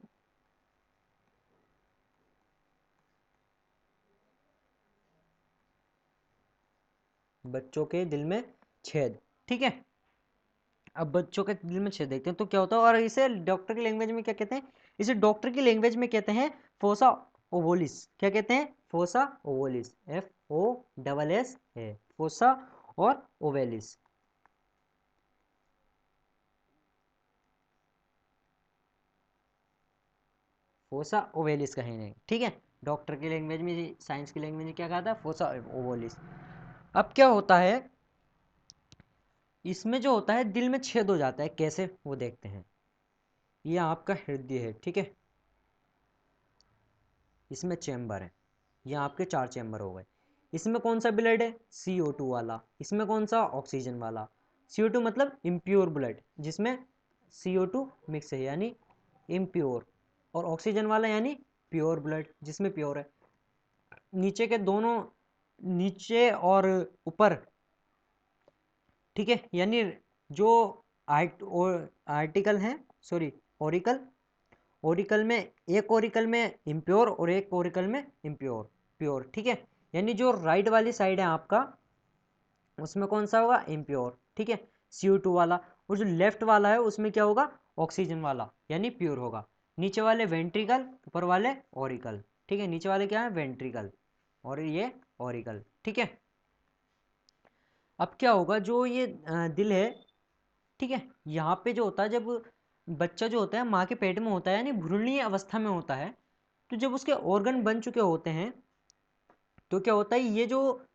छेद, ठीक है। अब बच्चों के दिल में छेद देखते हैं तो क्या होता है, और इसे डॉक्टर की लैंग्वेज में क्या कहते हैं, इसे डॉक्टर की लैंग्वेज में कहते हैं फोसा ओवोलिस, क्या कहते हैं, फोसा ओवोलिस, FOSS है, फोसा और ओवेलिस, फोसा ओवेलिस कहेंगे, ठीक है। डॉक्टर की लैंग्वेज में, साइंस की लैंग्वेज में क्या कहा था, फोसा ओवोलिस। अब क्या होता है, इसमें जो होता है दिल में छेद हो जाता है, कैसे वो देखते हैं। ये आपका हृदय है, ठीक है, इसमें चैम्बर है, ये आपके 4 चैम्बर हो गए। इसमें कौन सा ब्लड है, CO2 वाला, इसमें कौन सा, ऑक्सीजन वाला। CO2 मतलब इम्प्योर ब्लड, जिसमें CO2 मिक्स है यानी इम्प्योर, और ऑक्सीजन वाला यानी प्योर ब्लड, जिसमें प्योर है। नीचे के दोनों, नीचे और ऊपर, ठीक है, यानी जो आर्टिकल है, सॉरी, ओरिकल, ओरिकल में, एक ओरिकल में इम्प्योर और एक ओरिकल में इम्प्योर प्योर, ठीक है, यानी जो राइट वाली साइड है आपका, उसमें कौन सा होगा, इम्प्योर, ठीक है, CO2 वाला। और जो लेफ्ट वाला है उसमें क्या होगा, ऑक्सीजन वाला यानी प्योर होगा। नीचे वाले वेंट्रिकल, ऊपर वाले ओरिकल, ठीक है, नीचे वाले क्या है, वेंट्रिकल, और ये ओरिकल, ठीक है। अब क्या होगा, जो ये दिल है, ठीक है, यहाँ पे जो होता है, जब बच्चा जो होता है माँ के पेट में होता है, यानी भ्रूणीय अवस्था में होता है, तो जब उसके ऑर्गन बन चुके होते हैं, तो क्या होता है, ये जो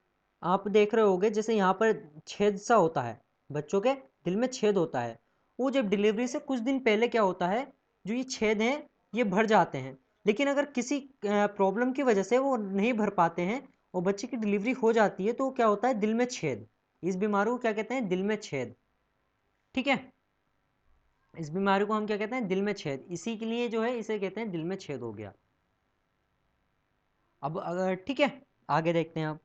आप देख रहे होगे, जैसे यहाँ पर छेद सा होता है, बच्चों के दिल में छेद होता है, वो जब डिलीवरी से कुछ दिन पहले क्या होता है, जो ये छेद हैं ये भर जाते हैं। लेकिन अगर किसी प्रॉब्लम की वजह से वो नहीं भर पाते हैं और बच्चे की डिलीवरी हो जाती है, तो क्या होता है, दिल में छेद, इस बीमारी को क्या कहते हैं, दिल में छेद, ठीक है। इस बीमारी को हम क्या कहते हैं, दिल में छेद, इसी के लिए जो है इसे कहते हैं दिल में छेद हो गया। अब अगर ठीक है, आगे देखते हैं आप,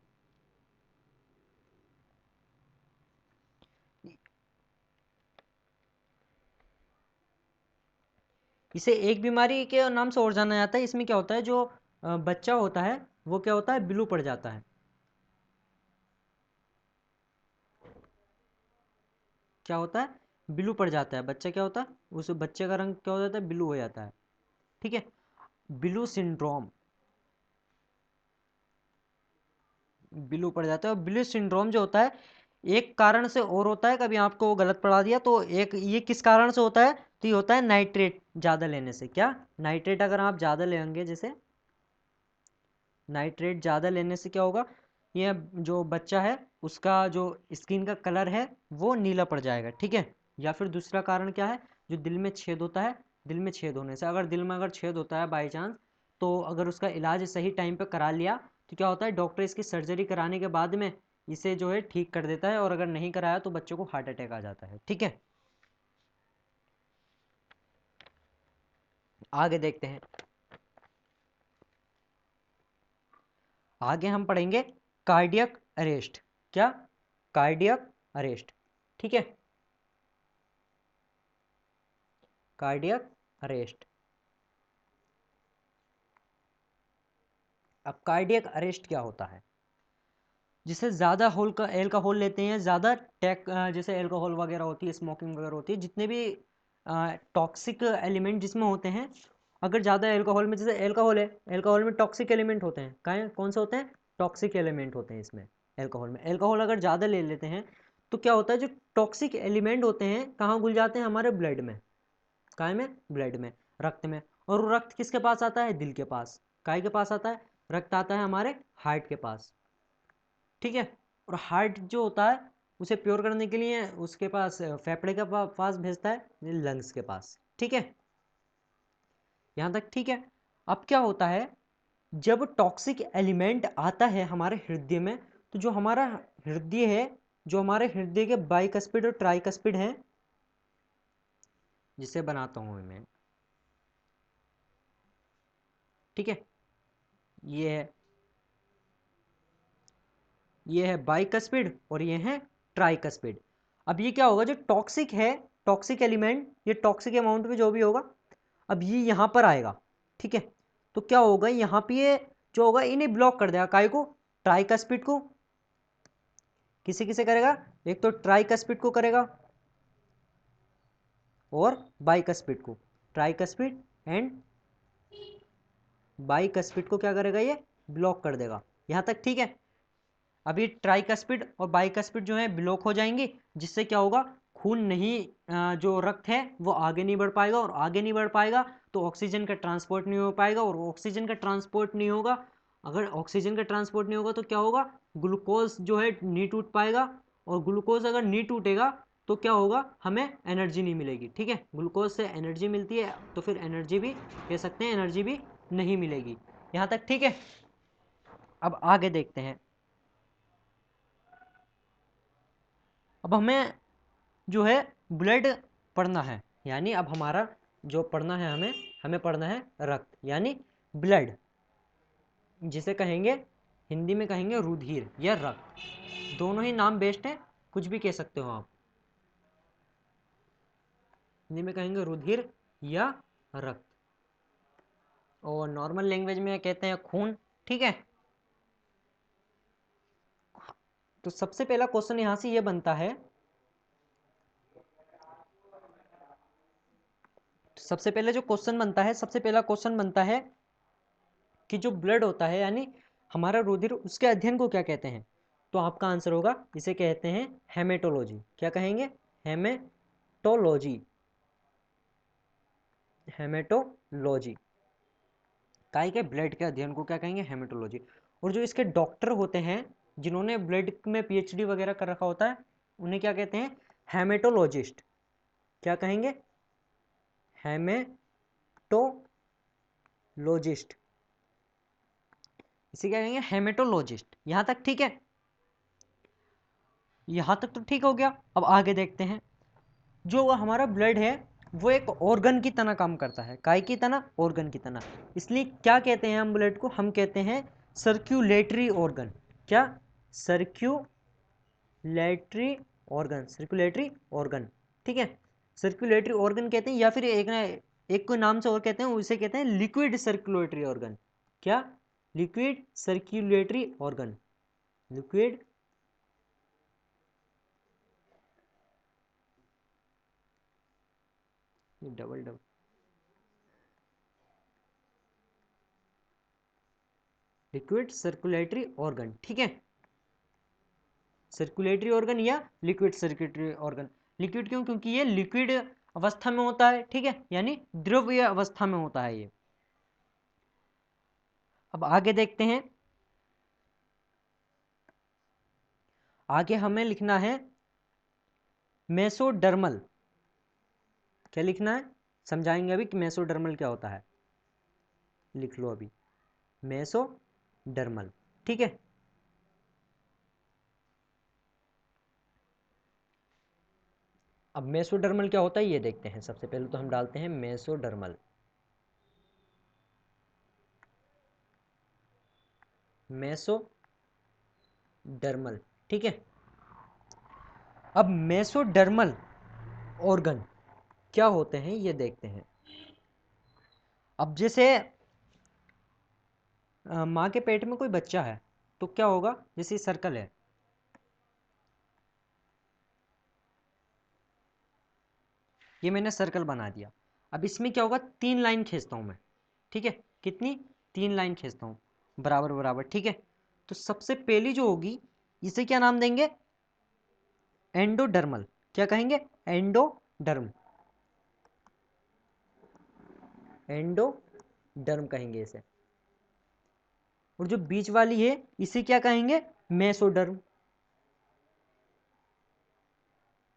इसे एक बीमारी के नाम से और जाना जाता है। इसमें क्या होता है, जो बच्चा होता है वो क्या होता है, ब्लू पड़ जाता है, क्या होता है, ब्लू पड़ जाता है, बच्चा क्या होता है, उस बच्चे का रंग क्या हो जाता है, ब्लू हो जाता है, ठीक है, ब्लू सिंड्रोम, ब्लू पड़ जाता है। और ब्लू सिंड्रोम जो होता है एक कारण से और होता है, कभी आपको गलत पढ़ा दिया तो, एक ये किस कारण से होता है, तो ये होता है नाइट्रेट ज़्यादा लेने से, क्या, नाइट्रेट अगर आप ज़्यादा लेंगे, जैसे नाइट्रेट ज़्यादा लेने से क्या होगा, ये जो बच्चा है उसका जो स्किन का कलर है वो नीला पड़ जाएगा, ठीक है। या फिर दूसरा कारण क्या है, जो दिल में छेद होता है, दिल में छेद होने से, अगर दिल में अगर छेद होता है बाई चांस, तो अगर उसका इलाज सही टाइम पर करा लिया तो क्या होता है, डॉक्टर इसकी सर्जरी कराने के बाद में इसे जो है ठीक कर देता है, और अगर नहीं कराया तो बच्चों को हार्ट अटैक आ जाता है, ठीक है। आगे देखते हैं, आगे हम पढ़ेंगे कार्डियक अरेस्ट, क्या, कार्डियक अरेस्ट, ठीक है, कार्डियक अरेस्ट। अब कार्डियक अरेस्ट क्या होता है, जिसे ज़्यादा होल का एल्कोहल लेते हैं, ज़्यादा टैक जैसे एल्कोहल वगैरह होती है, स्मोकिंग वगैरह होती है, जितने भी टॉक्सिक एलिमेंट जिसमें होते हैं, अगर ज़्यादा एल्कोहल में, जैसे एल्कोहल है, एल्कोहल में टॉक्सिक एलिमेंट होते हैं, कौन से होते हैं, टॉक्सिक एलिमेंट होते हैं इसमें, एल्कोहल में। एल्कोहल अगर ज़्यादा ले लेते हैं तो क्या होता है, जो टॉक्सिक एलिमेंट होते हैं कहाँ घुल जाते हैं, हमारे ब्लड में, काय में, ब्लड में, रक्त में। और वो रक्त किसके पास आता है, दिल के पास। काय के पास आता है, रक्त आता है हमारे हार्ट के पास, ठीक है। और हार्ट जो होता है उसे प्योर करने के लिए उसके पास फेफड़े के पास भेजता है, लंग्स के पास, ठीक है। यहाँ तक ठीक है। अब क्या होता है, जब टॉक्सिक एलिमेंट आता है हमारे हृदय में, तो जो हमारा हृदय है, जो हमारे हृदय के बाइकस्पिड और ट्राइकस्पिड है, जिसे बनाता हूं मैं, ठीक है, ये है, ये है बाइकस्पिड और ये है ट्राइकस्पिड। अब ये क्या होगा, जो टॉक्सिक है, टॉक्सिक एलिमेंट, ये टॉक्सिक अमाउंट में जो भी होगा, अब ये यहाँ पर आएगा, ठीक है। तो क्या होगा, यहाँ पे ये जो होगा इन्हें ब्लॉक कर देगा, काय को, ट्राइकस्पिड को। किसे किसे करेगा, एक तो ट्राइकस्पिड को करेगा और बाइकस्पिड को, ट्राइकस्पिड एंड बाइकस्पिड को क्या करेगा, ये ब्लॉक कर देगा। यहाँ तक ठीक है। अभी ट्राइकस्पिड और बाइकस्पिड जो है ब्लॉक हो जाएंगे, जिससे क्या होगा, खून नहीं, जो रक्त है वो आगे नहीं बढ़ पाएगा, और आगे नहीं बढ़ पाएगा तो ऑक्सीजन का ट्रांसपोर्ट नहीं हो पाएगा, और ऑक्सीजन का ट्रांसपोर्ट नहीं होगा, अगर ऑक्सीजन का ट्रांसपोर्ट नहीं होगा तो क्या होगा, ग्लूकोज जो है नहीं टूट पाएगा, और ग्लूकोज अगर नहीं टूटेगा तो क्या होगा, हमें एनर्जी नहीं मिलेगी, ठीक है। ग्लूकोज से एनर्जी मिलती है, तो फिर एनर्जी भी कह सकते हैं, एनर्जी भी नहीं मिलेगी। यहाँ तक ठीक है। अब आगे देखते हैं। अब हमें जो है ब्लड पढ़ना है, यानी अब हमारा जो पढ़ना है, हमें हमें पढ़ना है रक्त, यानी ब्लड, जिसे कहेंगे, हिंदी में कहेंगे रुधिर या रक्त। दोनों ही नाम बेस्ट हैं, कुछ भी कह सकते हो आप। हिंदी में कहेंगे रुधिर या रक्त, और नॉर्मल लैंग्वेज में कहते हैं खून, ठीक है। तो सबसे पहला क्वेश्चन यहां से ये बनता है, सबसे पहले जो क्वेश्चन बनता है, सबसे पहला क्वेश्चन बनता है कि जो ब्लड होता है, यानी हमारा रुधिर, उसके अध्ययन को क्या कहते हैं। तो आपका आंसर होगा, इसे कहते हैं हेमेटोलॉजी। क्या कहेंगे, हेमेटोलॉजी, हेमेटोलॉजी। काय के, ब्लड के अध्ययन को क्या कहेंगे, हेमेटोलॉजी। और जो इसके डॉक्टर होते हैं, जिन्होंने ब्लड में पीएचडी वगैरह कर रखा होता है, उन्हें क्या कहते हैं, हेमेटोलॉजिस्ट। क्या कहेंगे, हेमेटोलॉजिस्ट, इसे क्या कहेंगे, हेमेटोलॉजिस्ट। यहां तक ठीक है। यहां तक तो ठीक हो गया। अब आगे देखते हैं। जो हमारा ब्लड है वो एक ऑर्गन की तरह काम करता है, काय की तरह, ऑर्गन की तरह। इसलिए क्या कहते हैं हम ब्लड को, हम कहते हैं सर्क्यूलेटरी ऑर्गन। क्या, सर्क्यूलेटरी ऑर्गन, सर्क्यूलेटरी ऑर्गन, ठीक है। सर्क्यूलेटरी ऑर्गन कहते हैं, या फिर एक को नाम से और कहते हैं, उसे कहते हैं लिक्विड सर्क्यूलेटरी ऑर्गन। क्या, liquid circulatory organ, liquid, double double, liquid circulatory organ, ठीक है। सर्कुलेटरी ऑर्गन या लिक्विड सर्कुलेटरी ऑर्गन। लिक्विड क्यों, क्योंकि ये लिक्विड अवस्था में होता है, ठीक है, यानी द्रव्य अवस्था में होता है ये। अब आगे देखते हैं। आगे हमें लिखना है मेसोडर्मल। क्या लिखना है, समझाएंगे अभी कि मेसोडर्मल क्या होता है। लिख लो अभी, मेसोडर्मल, ठीक है। अब मेसोडर्मल क्या होता है ये देखते हैं। सबसे पहले तो हम डालते हैं मेसोडर्मल, मेसोडर्मल, ठीक है। अब मेसोडर्मल ऑर्गन क्या होते हैं ये देखते हैं। अब जैसे माँ के पेट में कोई बच्चा है, तो क्या होगा, जैसे सर्कल है, ये मैंने सर्कल बना दिया। अब इसमें क्या होगा, 3 लाइन खींचता हूँ मैं, ठीक है, कितनी, 3 लाइन खींचता हूँ बराबर बराबर, ठीक है। तो सबसे पहली जो होगी इसे क्या नाम देंगे, एंडोडर्मल, क्या कहेंगे, एंडोडर्म, एंडोडर्म कहेंगे इसे। और जो बीच वाली है इसे क्या कहेंगे, मेसोडर्म,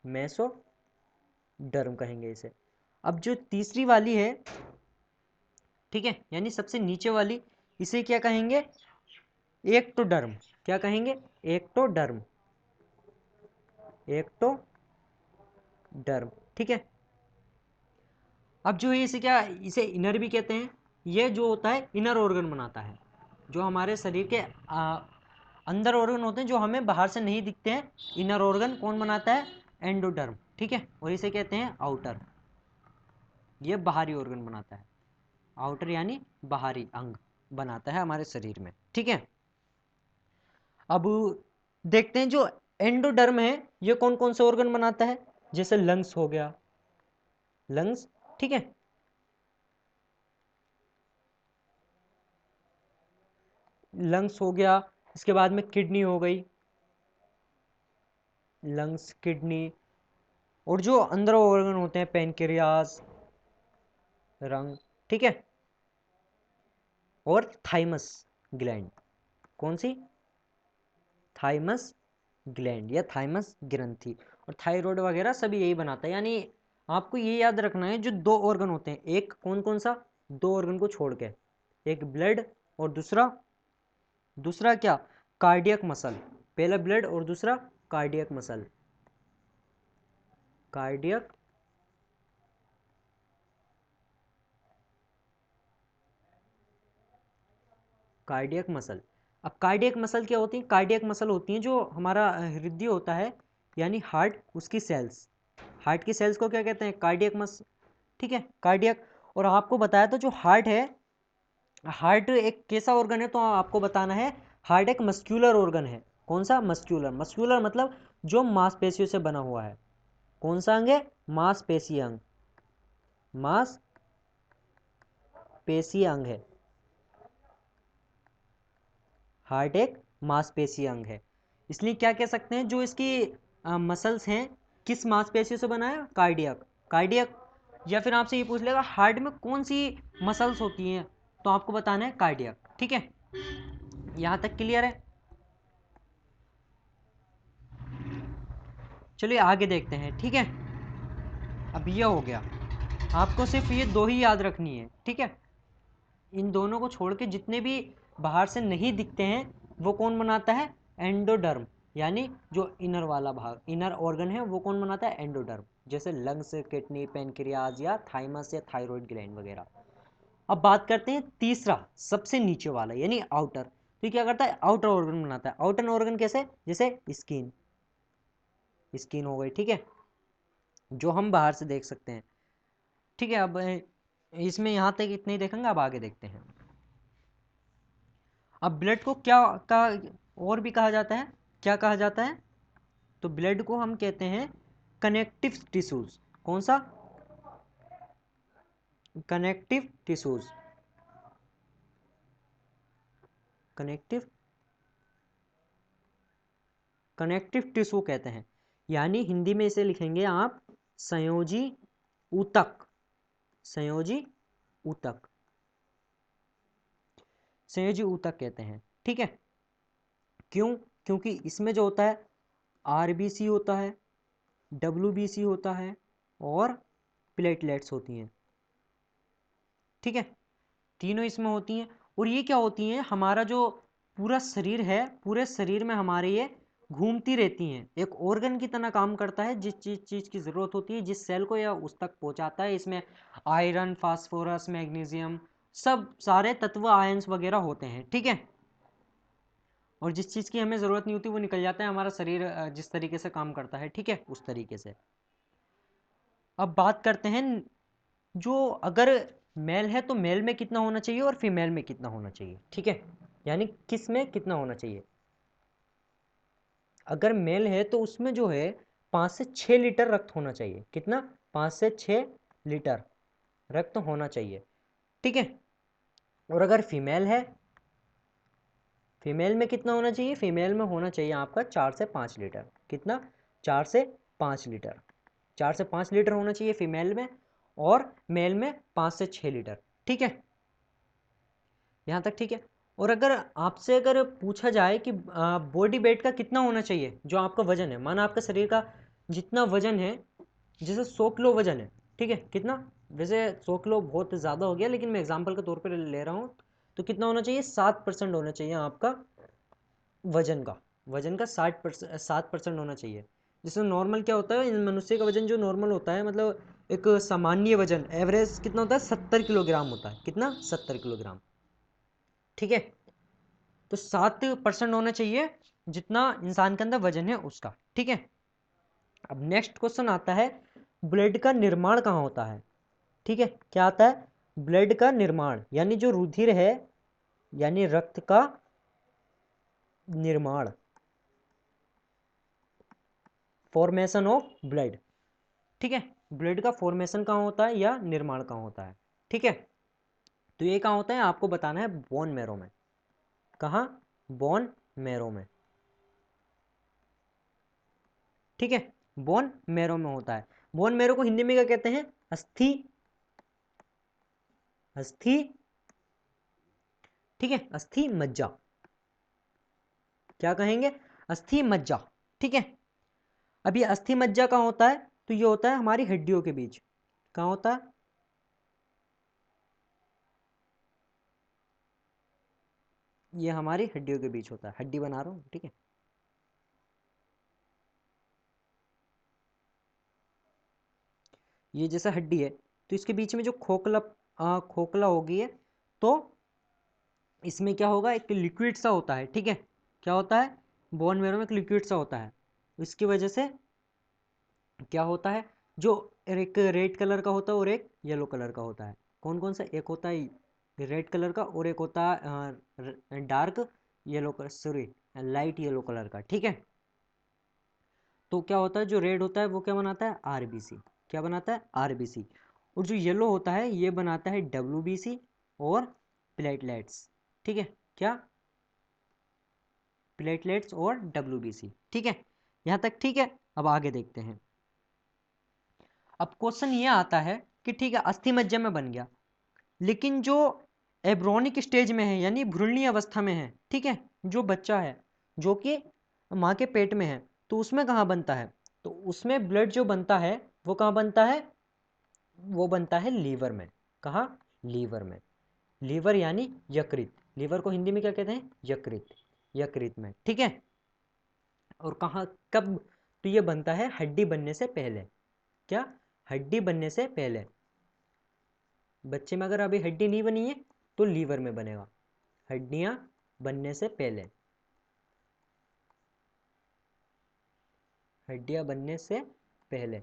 मेसोडर्म कहेंगे इसे। अब जो तीसरी वाली है, ठीक है, यानी सबसे नीचे वाली, इसे क्या कहेंगे, एक्टोडर्म, क्या कहेंगे, एक्टोडर्म, एक्टोडर्म, ठीक है। अब जो है इसे क्या, इसे इनर भी कहते हैं। ये जो होता है इनर ऑर्गन बनाता है, जो हमारे शरीर के अंदर ऑर्गन होते हैं जो हमें बाहर से नहीं दिखते हैं, इनर ऑर्गन कौन बनाता है, एंडोडर्म, ठीक है। और इसे कहते हैं आउटर, ये बाहरी ऑर्गन बनाता है, आउटर यानी बाहरी अंग बनाता है हमारे शरीर में, ठीक है। अब देखते हैं जो एंडोडर्म है ये कौन कौन से ऑर्गन बनाता है, जैसे लंग्स हो गया, लंग्स, ठीक है, लंग्स हो गया, इसके बाद में किडनी हो गई, लंग्स, किडनी, और जो अंदर ऑर्गन होते हैं पेनक्रियास, रंग, ठीक है, और थाइमस ग्लैंड, कौन सी, थाइमस ग्लैंड या थाइमस ग्रंथि, और थायराइड वगैरह सभी यही बनाता है। यानी आपको ये याद रखना है जो दो ऑर्गन होते हैं, एक कौन कौन सा, दो ऑर्गन को छोड़ के, एक ब्लड और दूसरा, दूसरा क्या, कार्डियक मसल, पहला ब्लड और दूसरा cardiac muscle, cardiac, cardiac muscle. अब कार्डियक मसल क्या होती है, कार्डियक मसल होती हैं जो हमारा हृदय होता है, यानी हार्ट, उसकी सेल्स, हार्ट की सेल्स को क्या कहते हैं, कार्डियक मस, ठीक है, कार्डियक। और आपको बताया था जो हार्ट है, हार्ट एक कैसा ऑर्गन है, तो आपको बताना है, हार्ट एक मस्क्यूलर ऑर्गन है, कौन सा, मस्क्यूलर, मस्क्यूलर मतलब जो मांसपेशियों से बना हुआ है, कौन सा अंग है, मांसपेशी अंग, मांसपेशी अंग है, हार्ट एक मांसपेशी अंग है। इसलिए क्या कह सकते हैं, जो इसकी मसल्स हैं किस मांसपेशियों से बना है, कार्डियक, कार्डियक। या फिर आपसे ये पूछ लेगा हार्ट में कौन सी मसल्स होती हैं, तो आपको बताना है कार्डियक, ठीक है। यहाँ तक क्लियर है। चलिए आगे देखते हैं, ठीक है। अब ये हो गया, आपको सिर्फ ये दो ही याद रखनी है, ठीक है। इन दोनों को छोड़ के जितने भी बाहर से नहीं दिखते हैं वो कौन बनाता है, एंडोडर्म, यानी जो इनर वाला भाग, इनर ऑर्गन है वो कौन बनाता है, एंडोडर्म, जैसे लंग्स, किडनी, पेनक्रियाज या थाइमस या थायराइड ग्लैंड वगैरह। अब बात करते हैं तीसरा, सबसे नीचे वाला, यानी आउटर। तो क्या करता है, आउटर ऑर्गन बनाता है। आउटर ऑर्गन कैसे, जैसे स्किन, स्किन हो गई, ठीक है, जो हम बाहर से देख सकते हैं, ठीक है। अब इसमें यहाँ तक इतने ही देखेंगे, अब आगे देखते हैं। अब ब्लड को क्या कहा, और भी कहा जाता है, क्या कहा जाता है, तो ब्लड को हम कहते हैं कनेक्टिव टिश्यूज, कौन सा, connective tissues, connective, connective tissue कहते हैं। यानी हिंदी में इसे लिखेंगे आप संयोजी ऊतक, संयोजी ऊतक, संयोजी ऊतक कहते हैं, ठीक है। क्यों, क्योंकि इसमें जो होता है आरबीसी होता है, डब्ल्यूबीसी होता है और प्लेटलेट्स होती हैं, ठीक है, तीनों इसमें होती हैं। और ये क्या होती हैं, हमारा जो पूरा शरीर है, पूरे शरीर में हमारे ये घूमती रहती हैं, एक ऑर्गन की तरह काम करता है, जिस चीज़ की ज़रूरत होती है, जिस सेल को यह उस तक पहुंचाता है। इसमें आयरन, फास्फोरस, मैग्नीशियम, सब सारे तत्व, आयंस वगैरह होते हैं, ठीक है। और जिस चीज़ की हमें ज़रूरत नहीं होती वो निकल जाता है, हमारा शरीर जिस तरीके से काम करता है, ठीक है, उस तरीके से। अब बात करते हैं, जो अगर मेल है तो मेल में कितना होना चाहिए और फीमेल में कितना होना चाहिए, ठीक है, यानी किस में कितना होना चाहिए। अगर मेल है तो उसमें जो है 5 से 6 लीटर रक्त होना चाहिए, कितना, 5 से 6 लीटर रक्त होना चाहिए, ठीक है। और अगर फीमेल है, फीमेल में कितना होना चाहिए? फीमेल में होना चाहिए आपका 4 से 5 लीटर। कितना? 4 से 5 लीटर। 4 से 5 लीटर होना चाहिए फीमेल में, और मेल में 5 से 6 लीटर, ठीक है। यहाँ तक ठीक है। और अगर आपसे अगर पूछा जाए कि बॉडी वेट का कितना होना चाहिए, जो आपका वजन है, माना आपका शरीर का जितना वजन है, जैसे 100 किलो वजन है, ठीक है, कितना? वैसे 100 किलो बहुत ज़्यादा हो गया, लेकिन मैं एग्जांपल के तौर पर ले रहा हूँ। तो कितना होना चाहिए? 7% होना चाहिए आपका वजन का। वजन का 7% होना चाहिए। जैसे नॉर्मल क्या होता है, मनुष्य का वजन जो नॉर्मल होता है, मतलब एक सामान्य वजन एवरेज कितना होता है? 70 किलोग्राम होता है। कितना? 70 किलोग्राम, ठीक है। तो 7% होना चाहिए जितना इंसान के अंदर वजन है उसका, ठीक है। अब नेक्स्ट क्वेश्चन आता है, ब्लड का निर्माण कहाँ होता है? ठीक है, क्या आता है? ब्लड का निर्माण, यानी जो रुधिर है, यानी रक्त का निर्माण, फॉर्मेशन ऑफ ब्लड, ठीक है। ब्लड का फॉर्मेशन कहाँ होता है या निर्माण कहाँ होता है, ठीक है। तो ये कहाँ होता है आपको बताना है, बोन मैरो में। कहाँ? बोन मैरो में, ठीक है। बोन मैरो में होता है। बोन मैरो को हिंदी में क्या कहते हैं? अस्थि, अस्थि, ठीक है, अस्थि मज्जा। क्या कहेंगे? अस्थि मज्जा, ठीक है। अब ये अस्थि मज्जा कहाँ होता है? तो ये होता है हमारी हड्डियों के बीच। कहाँ होता है? ये हमारी हड्डियों के बीच होता है। हड्डी बना रहा हूँ, ठीक है। ये जैसा हड्डी है, तो इसके बीच में जो खोखला खोखला होगी है, तो इसमें क्या होगा? एक लिक्विड सा होता है, ठीक है। क्या होता है? बोन मैरो में एक लिक्विड सा होता है। इसकी वजह से क्या होता है, जो एक रेड कलर का होता है और एक येलो कलर का होता है। कौन कौन सा? एक होता है रेड कलर का और एक होता है dark yellow colour, sorry light yellow colour का, ठीक है। तो क्या होता है, जो रेड होता है वो क्या बनाता है? आरबीसी। क्या बनाता है? आरबीसी। और जो येलो होता है ये बनाता है डब्ल्यूबीसी और प्लेटलेट्स, ठीक है। क्या? प्लेटलेट्स और डब्ल्यूबीसी, ठीक है। यहाँ तक ठीक है। अब आगे देखते हैं। अब क्वेश्चन ये आता है कि ठीक है, अस्थि मज्जा में बन गया, लेकिन जो एब्रोनिक स्टेज में है, यानी भ्रूणीय अवस्था में है, ठीक है, जो बच्चा है, जो कि माँ के पेट में है, तो उसमें कहाँ बनता है? तो उसमें ब्लड जो बनता है वो कहाँ बनता है? वो बनता है लीवर में। कहाँ? लीवर में। लीवर यानी यकृत। लीवर को हिंदी में क्या कहते हैं? यकृत। यकृत में, ठीक है। और कहाँ, कब? तो ये बनता है हड्डी बनने से पहले। क्या? हड्डी बनने से पहले। बच्चे में अगर अभी हड्डी नहीं बनी है तो लीवर में बनेगा, हड्डियां बनने से पहले। हड्डियां बनने से पहले,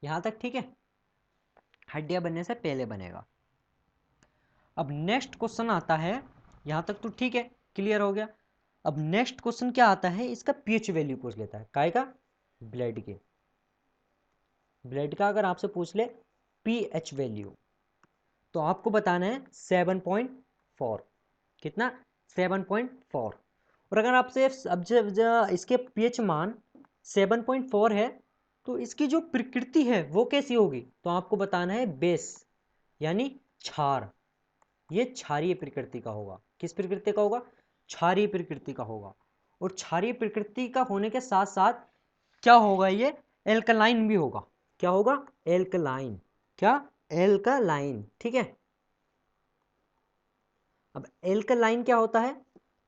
यहां तक ठीक है। हड्डियां बनने से पहले बनेगा। अब नेक्स्ट क्वेश्चन आता है, यहां तक तो ठीक है, क्लियर हो गया। अब नेक्स्ट क्वेश्चन क्या आता है, इसका पीएच वैल्यू पूछ लेता है। काय का? ब्लड के। ब्लड का अगर आपसे पूछ ले पीएच वैल्यू, तो आपको बताना है 7.4। कितना? 7.4। और अगर आपसे अब जब इसके पीएच मान 7.4 है, तो इसकी जो प्रकृति है वो कैसी होगी? तो आपको बताना है बेस, यानी क्षार। ये क्षारीय प्रकृति का होगा। किस प्रकृति का होगा? क्षारीय प्रकृति का होगा। और क्षारीय प्रकृति का होने के साथ साथ क्या होगा? ये एल्कलाइन भी होगा। क्या होगा? एल्कलाइन। क्या? एल्कलाइन, ठीक है। अब एल्कलाइन क्या होता है?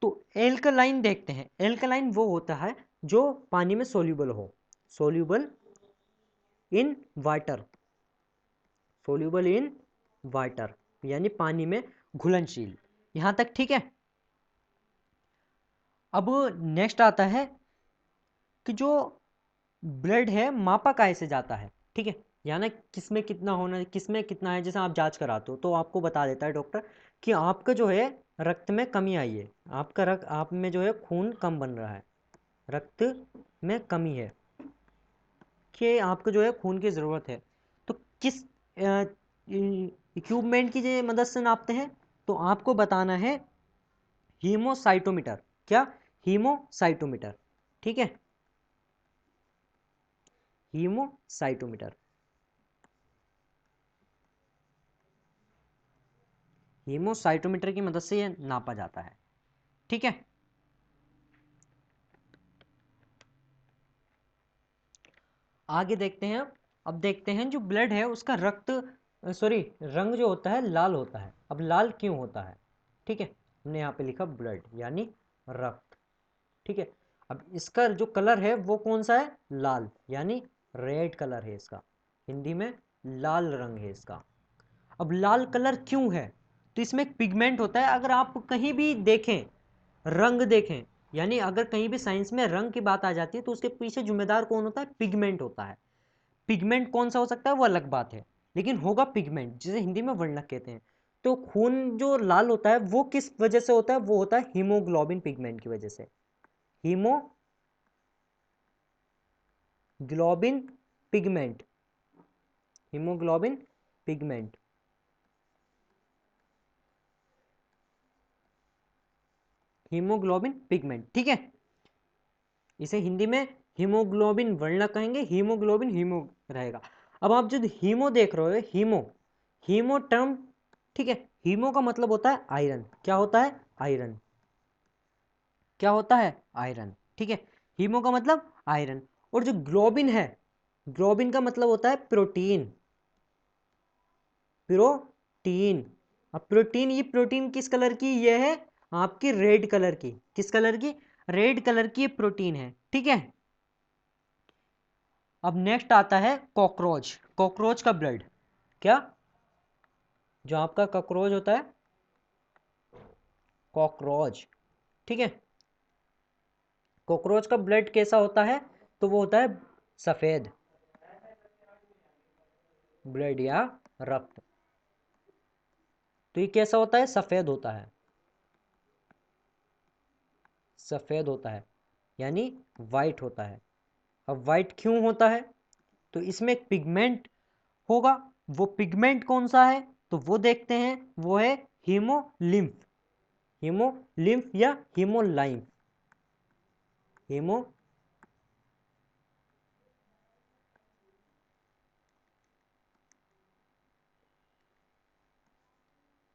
तो एल्कलाइन देखते हैं। एल्कलाइन वो होता है जो पानी में सोल्यूबल हो, soluble in water, soluble in water, यानी पानी में घुलनशील। यहां तक ठीक है। अब नेक्स्ट आता है कि जो ब्लड है मापा काय से जाता है, ठीक है, यानी किसमें कितना होना, किसमें कितना है। जैसे आप जांच कराते हो तो आपको बता देता है डॉक्टर कि आपका जो है रक्त में कमी आई है, आपका रक्त, आप में जो है खून कम बन रहा है, रक्त में कमी है, के आपको जो है खून की ज़रूरत है, तो किस इक्विपमेंट की जो मदद से नापते हैं? तो आपको बताना है हीमोसाइटोमीटर। क्या? हीमोसाइटोमीटर। ठीक है, हीमोसाइटोमीटर। हीमोसाइटोमीटर की मदद से ये नापा जाता है। ठीक है, आगे देखते हैं। अब देखते हैं जो ब्लड है उसका रंग जो होता है लाल होता है। अब लाल क्यों होता है? ठीक है, हमने यहाँ पे लिखा ब्लड यानी रक्त। ठीक है, अब इसका जो कलर है वो कौन सा है? लाल, यानी रेड कलर है इसका, हिंदी में लाल रंग है इसका। अब लाल कलर क्यों है? तो इसमें एक पिगमेंट होता है। अगर आप कहीं भी देखें, रंग देखें, यानी अगर कहीं भी साइंस में रंग की बात आ जाती है तो उसके पीछे जिम्मेदार कौन होता है? पिगमेंट होता है। पिगमेंट कौन सा हो सकता है वो अलग बात है, लेकिन होगा पिगमेंट, जिसे हिंदी में वर्णक कहते हैं। तो खून जो लाल होता है वो किस वजह से होता है? वो होता है हीमोग्लोबिन पिगमेंट की वजह से। Haemoglobin pigment, haemoglobin pigment. Haemoglobin pigment, ठीक है, इसे हिंदी में हीमोग्लोबिन वर्णक कहेंगे। हीमोग्लोबिन हीमो रहेगा। अब आप जो हीमो देख रहे हो, हीमो, हीमो टर्म, ठीक है, हीमो का मतलब होता है आयरन। क्या होता है? आयरन। क्या होता है? आयरन। ठीक है, हीमो का मतलब आयरन। और जो ग्लोबिन है, ग्लोबिन का मतलब होता है प्रोटीन, प्रोटीन। अब प्रोटीन, ये प्रोटीन किस कलर की? ये है आपकी रेड कलर की। किस कलर की? रेड कलर की ये प्रोटीन है। ठीक है, अब नेक्स्ट आता है कॉकरोच। कॉकरोच का ब्लड। क्या? जो आपका कॉकरोच होता है, कॉकरोच, ठीक है, कॉकरोच का ब्लड कैसा होता है? तो वो होता है सफेद ब्लड या रक्त। तो ये कैसा होता है? सफेद होता है, सफेद होता है, यानी वाइट होता है। अब वाइट क्यों होता है? तो इसमें एक पिगमेंट होगा। वो पिगमेंट कौन सा है? तो वो देखते हैं, वो है हीमोलिम्फ। हीमोलिम्फ या हीमोलाइम, हीमो,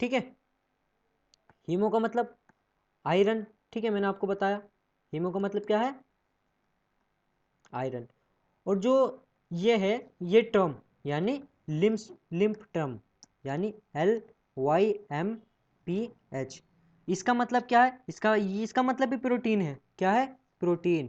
ठीक है, हीमो का मतलब आयरन। ठीक है, मैंने आपको बताया हीमो का मतलब क्या है? आयरन। और जो ये है, ये टर्म यानी लिम्फ टर्म, यानी LYMPH, इसका मतलब क्या है? इसका मतलब भी प्रोटीन है। क्या है? प्रोटीन,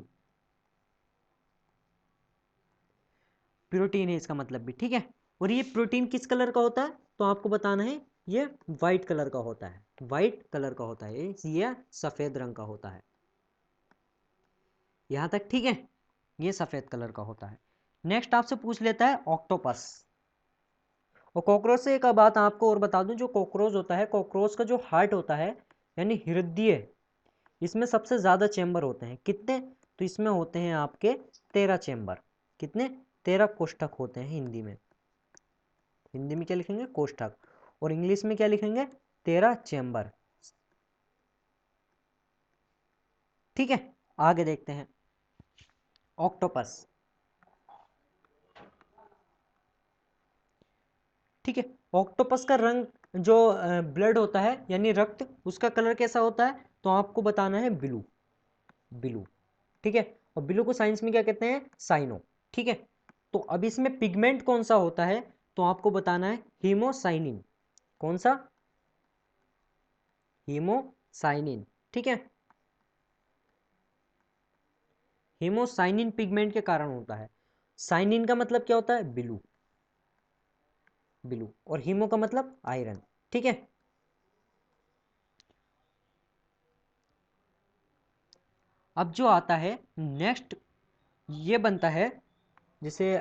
प्रोटीन है इसका मतलब भी। ठीक है, और ये प्रोटीन किस कलर का होता है? तो आपको बताना है ये वाइट कलर का होता है, वाइट कलर का होता है, ये सफेद रंग का होता है। यहां तक ठीक है, ये सफेद कलर का होता है। नेक्स्ट आपसे पूछ लेता है ऑक्टोपस। और कॉकरोच से एक बात आपको और बता दूं, जो कॉकरोच होता है, कॉकरोच का जो हार्ट होता है, यानी हृदय, इसमें सबसे ज़्यादा चेंबर होते हैं। कितने? तो इसमें होते हैं आपके 13 चेंबर। कितने? 13 कोष्ठक होते हैं हिंदी में। हिंदी में क्या लिखेंगे? कोष्ठक। और इंग्लिश में क्या लिखेंगे? 13 चेंबर। ठीक है, आगे देखते हैं ऑक्टोपस। ठीक है, ऑक्टोपस का रंग जो ब्लड होता है यानी रक्त, उसका कलर कैसा होता है? तो आपको बताना है ब्लू, ब्लू। ठीक है, और ब्लू को साइंस में क्या कहते हैं? साइनो। ठीक है, तो अब इसमें पिगमेंट कौन सा होता है? तो आपको बताना है हीमोसाइनिन। कौन सा? हीमोसाइनिन। ठीक है, हीमोसाइनिन पिगमेंट के कारण होता है। साइनिन का मतलब क्या होता है? Blue, blue. और हीमो का मतलब आयरन। ठीक है, अब जो आता है नेक्स्ट, ये बनता है, जैसे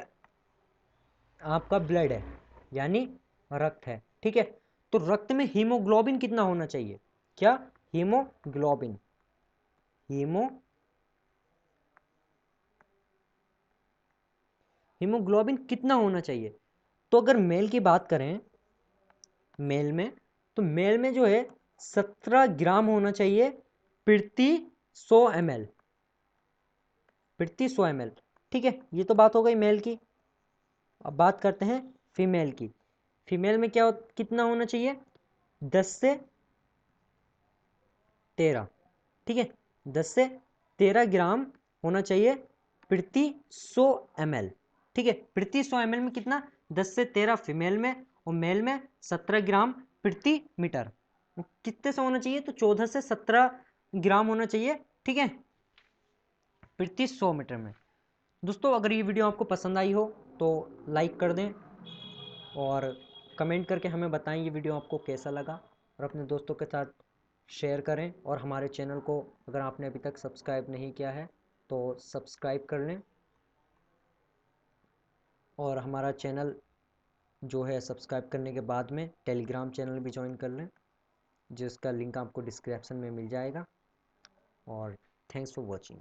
आपका ब्लड है यानी रक्त है। ठीक है, तो रक्त में हीमोग्लोबिन कितना होना चाहिए? क्या? हीमोग्लोबिन, हीमो हीमोग्लोबिन कितना होना चाहिए? तो अगर मेल की बात करें, मेल में, तो मेल में जो है 17 ग्राम होना चाहिए प्रति 100 ml, प्रति 100 ml। ठीक है, ये तो बात हो गई मेल की। अब बात करते हैं फीमेल की। फीमेल में क्या कितना होना चाहिए? 10 से 13। ठीक है, 10 से 13 ग्राम होना चाहिए प्रति 100 ml। ठीक है, प्रति 100 ml में कितना? 10 से 13 फीमेल में, और मेल में 17 ग्राम प्रति मीटर। कितने से होना चाहिए? तो 14 से 17 ग्राम होना चाहिए। ठीक है, प्रति 100 मीटर में। दोस्तों, अगर ये वीडियो आपको पसंद आई हो तो लाइक कर दें और कमेंट करके हमें बताएं ये वीडियो आपको कैसा लगा, और अपने दोस्तों के साथ शेयर करें। और हमारे चैनल को अगर आपने अभी तक सब्सक्राइब नहीं किया है तो सब्सक्राइब कर लें, और हमारा चैनल जो है सब्सक्राइब करने के बाद में टेलीग्राम चैनल भी ज्वाइन कर लें, जिसका लिंक आपको डिस्क्रिप्शन में मिल जाएगा। और थैंक्स फॉर वॉचिंग।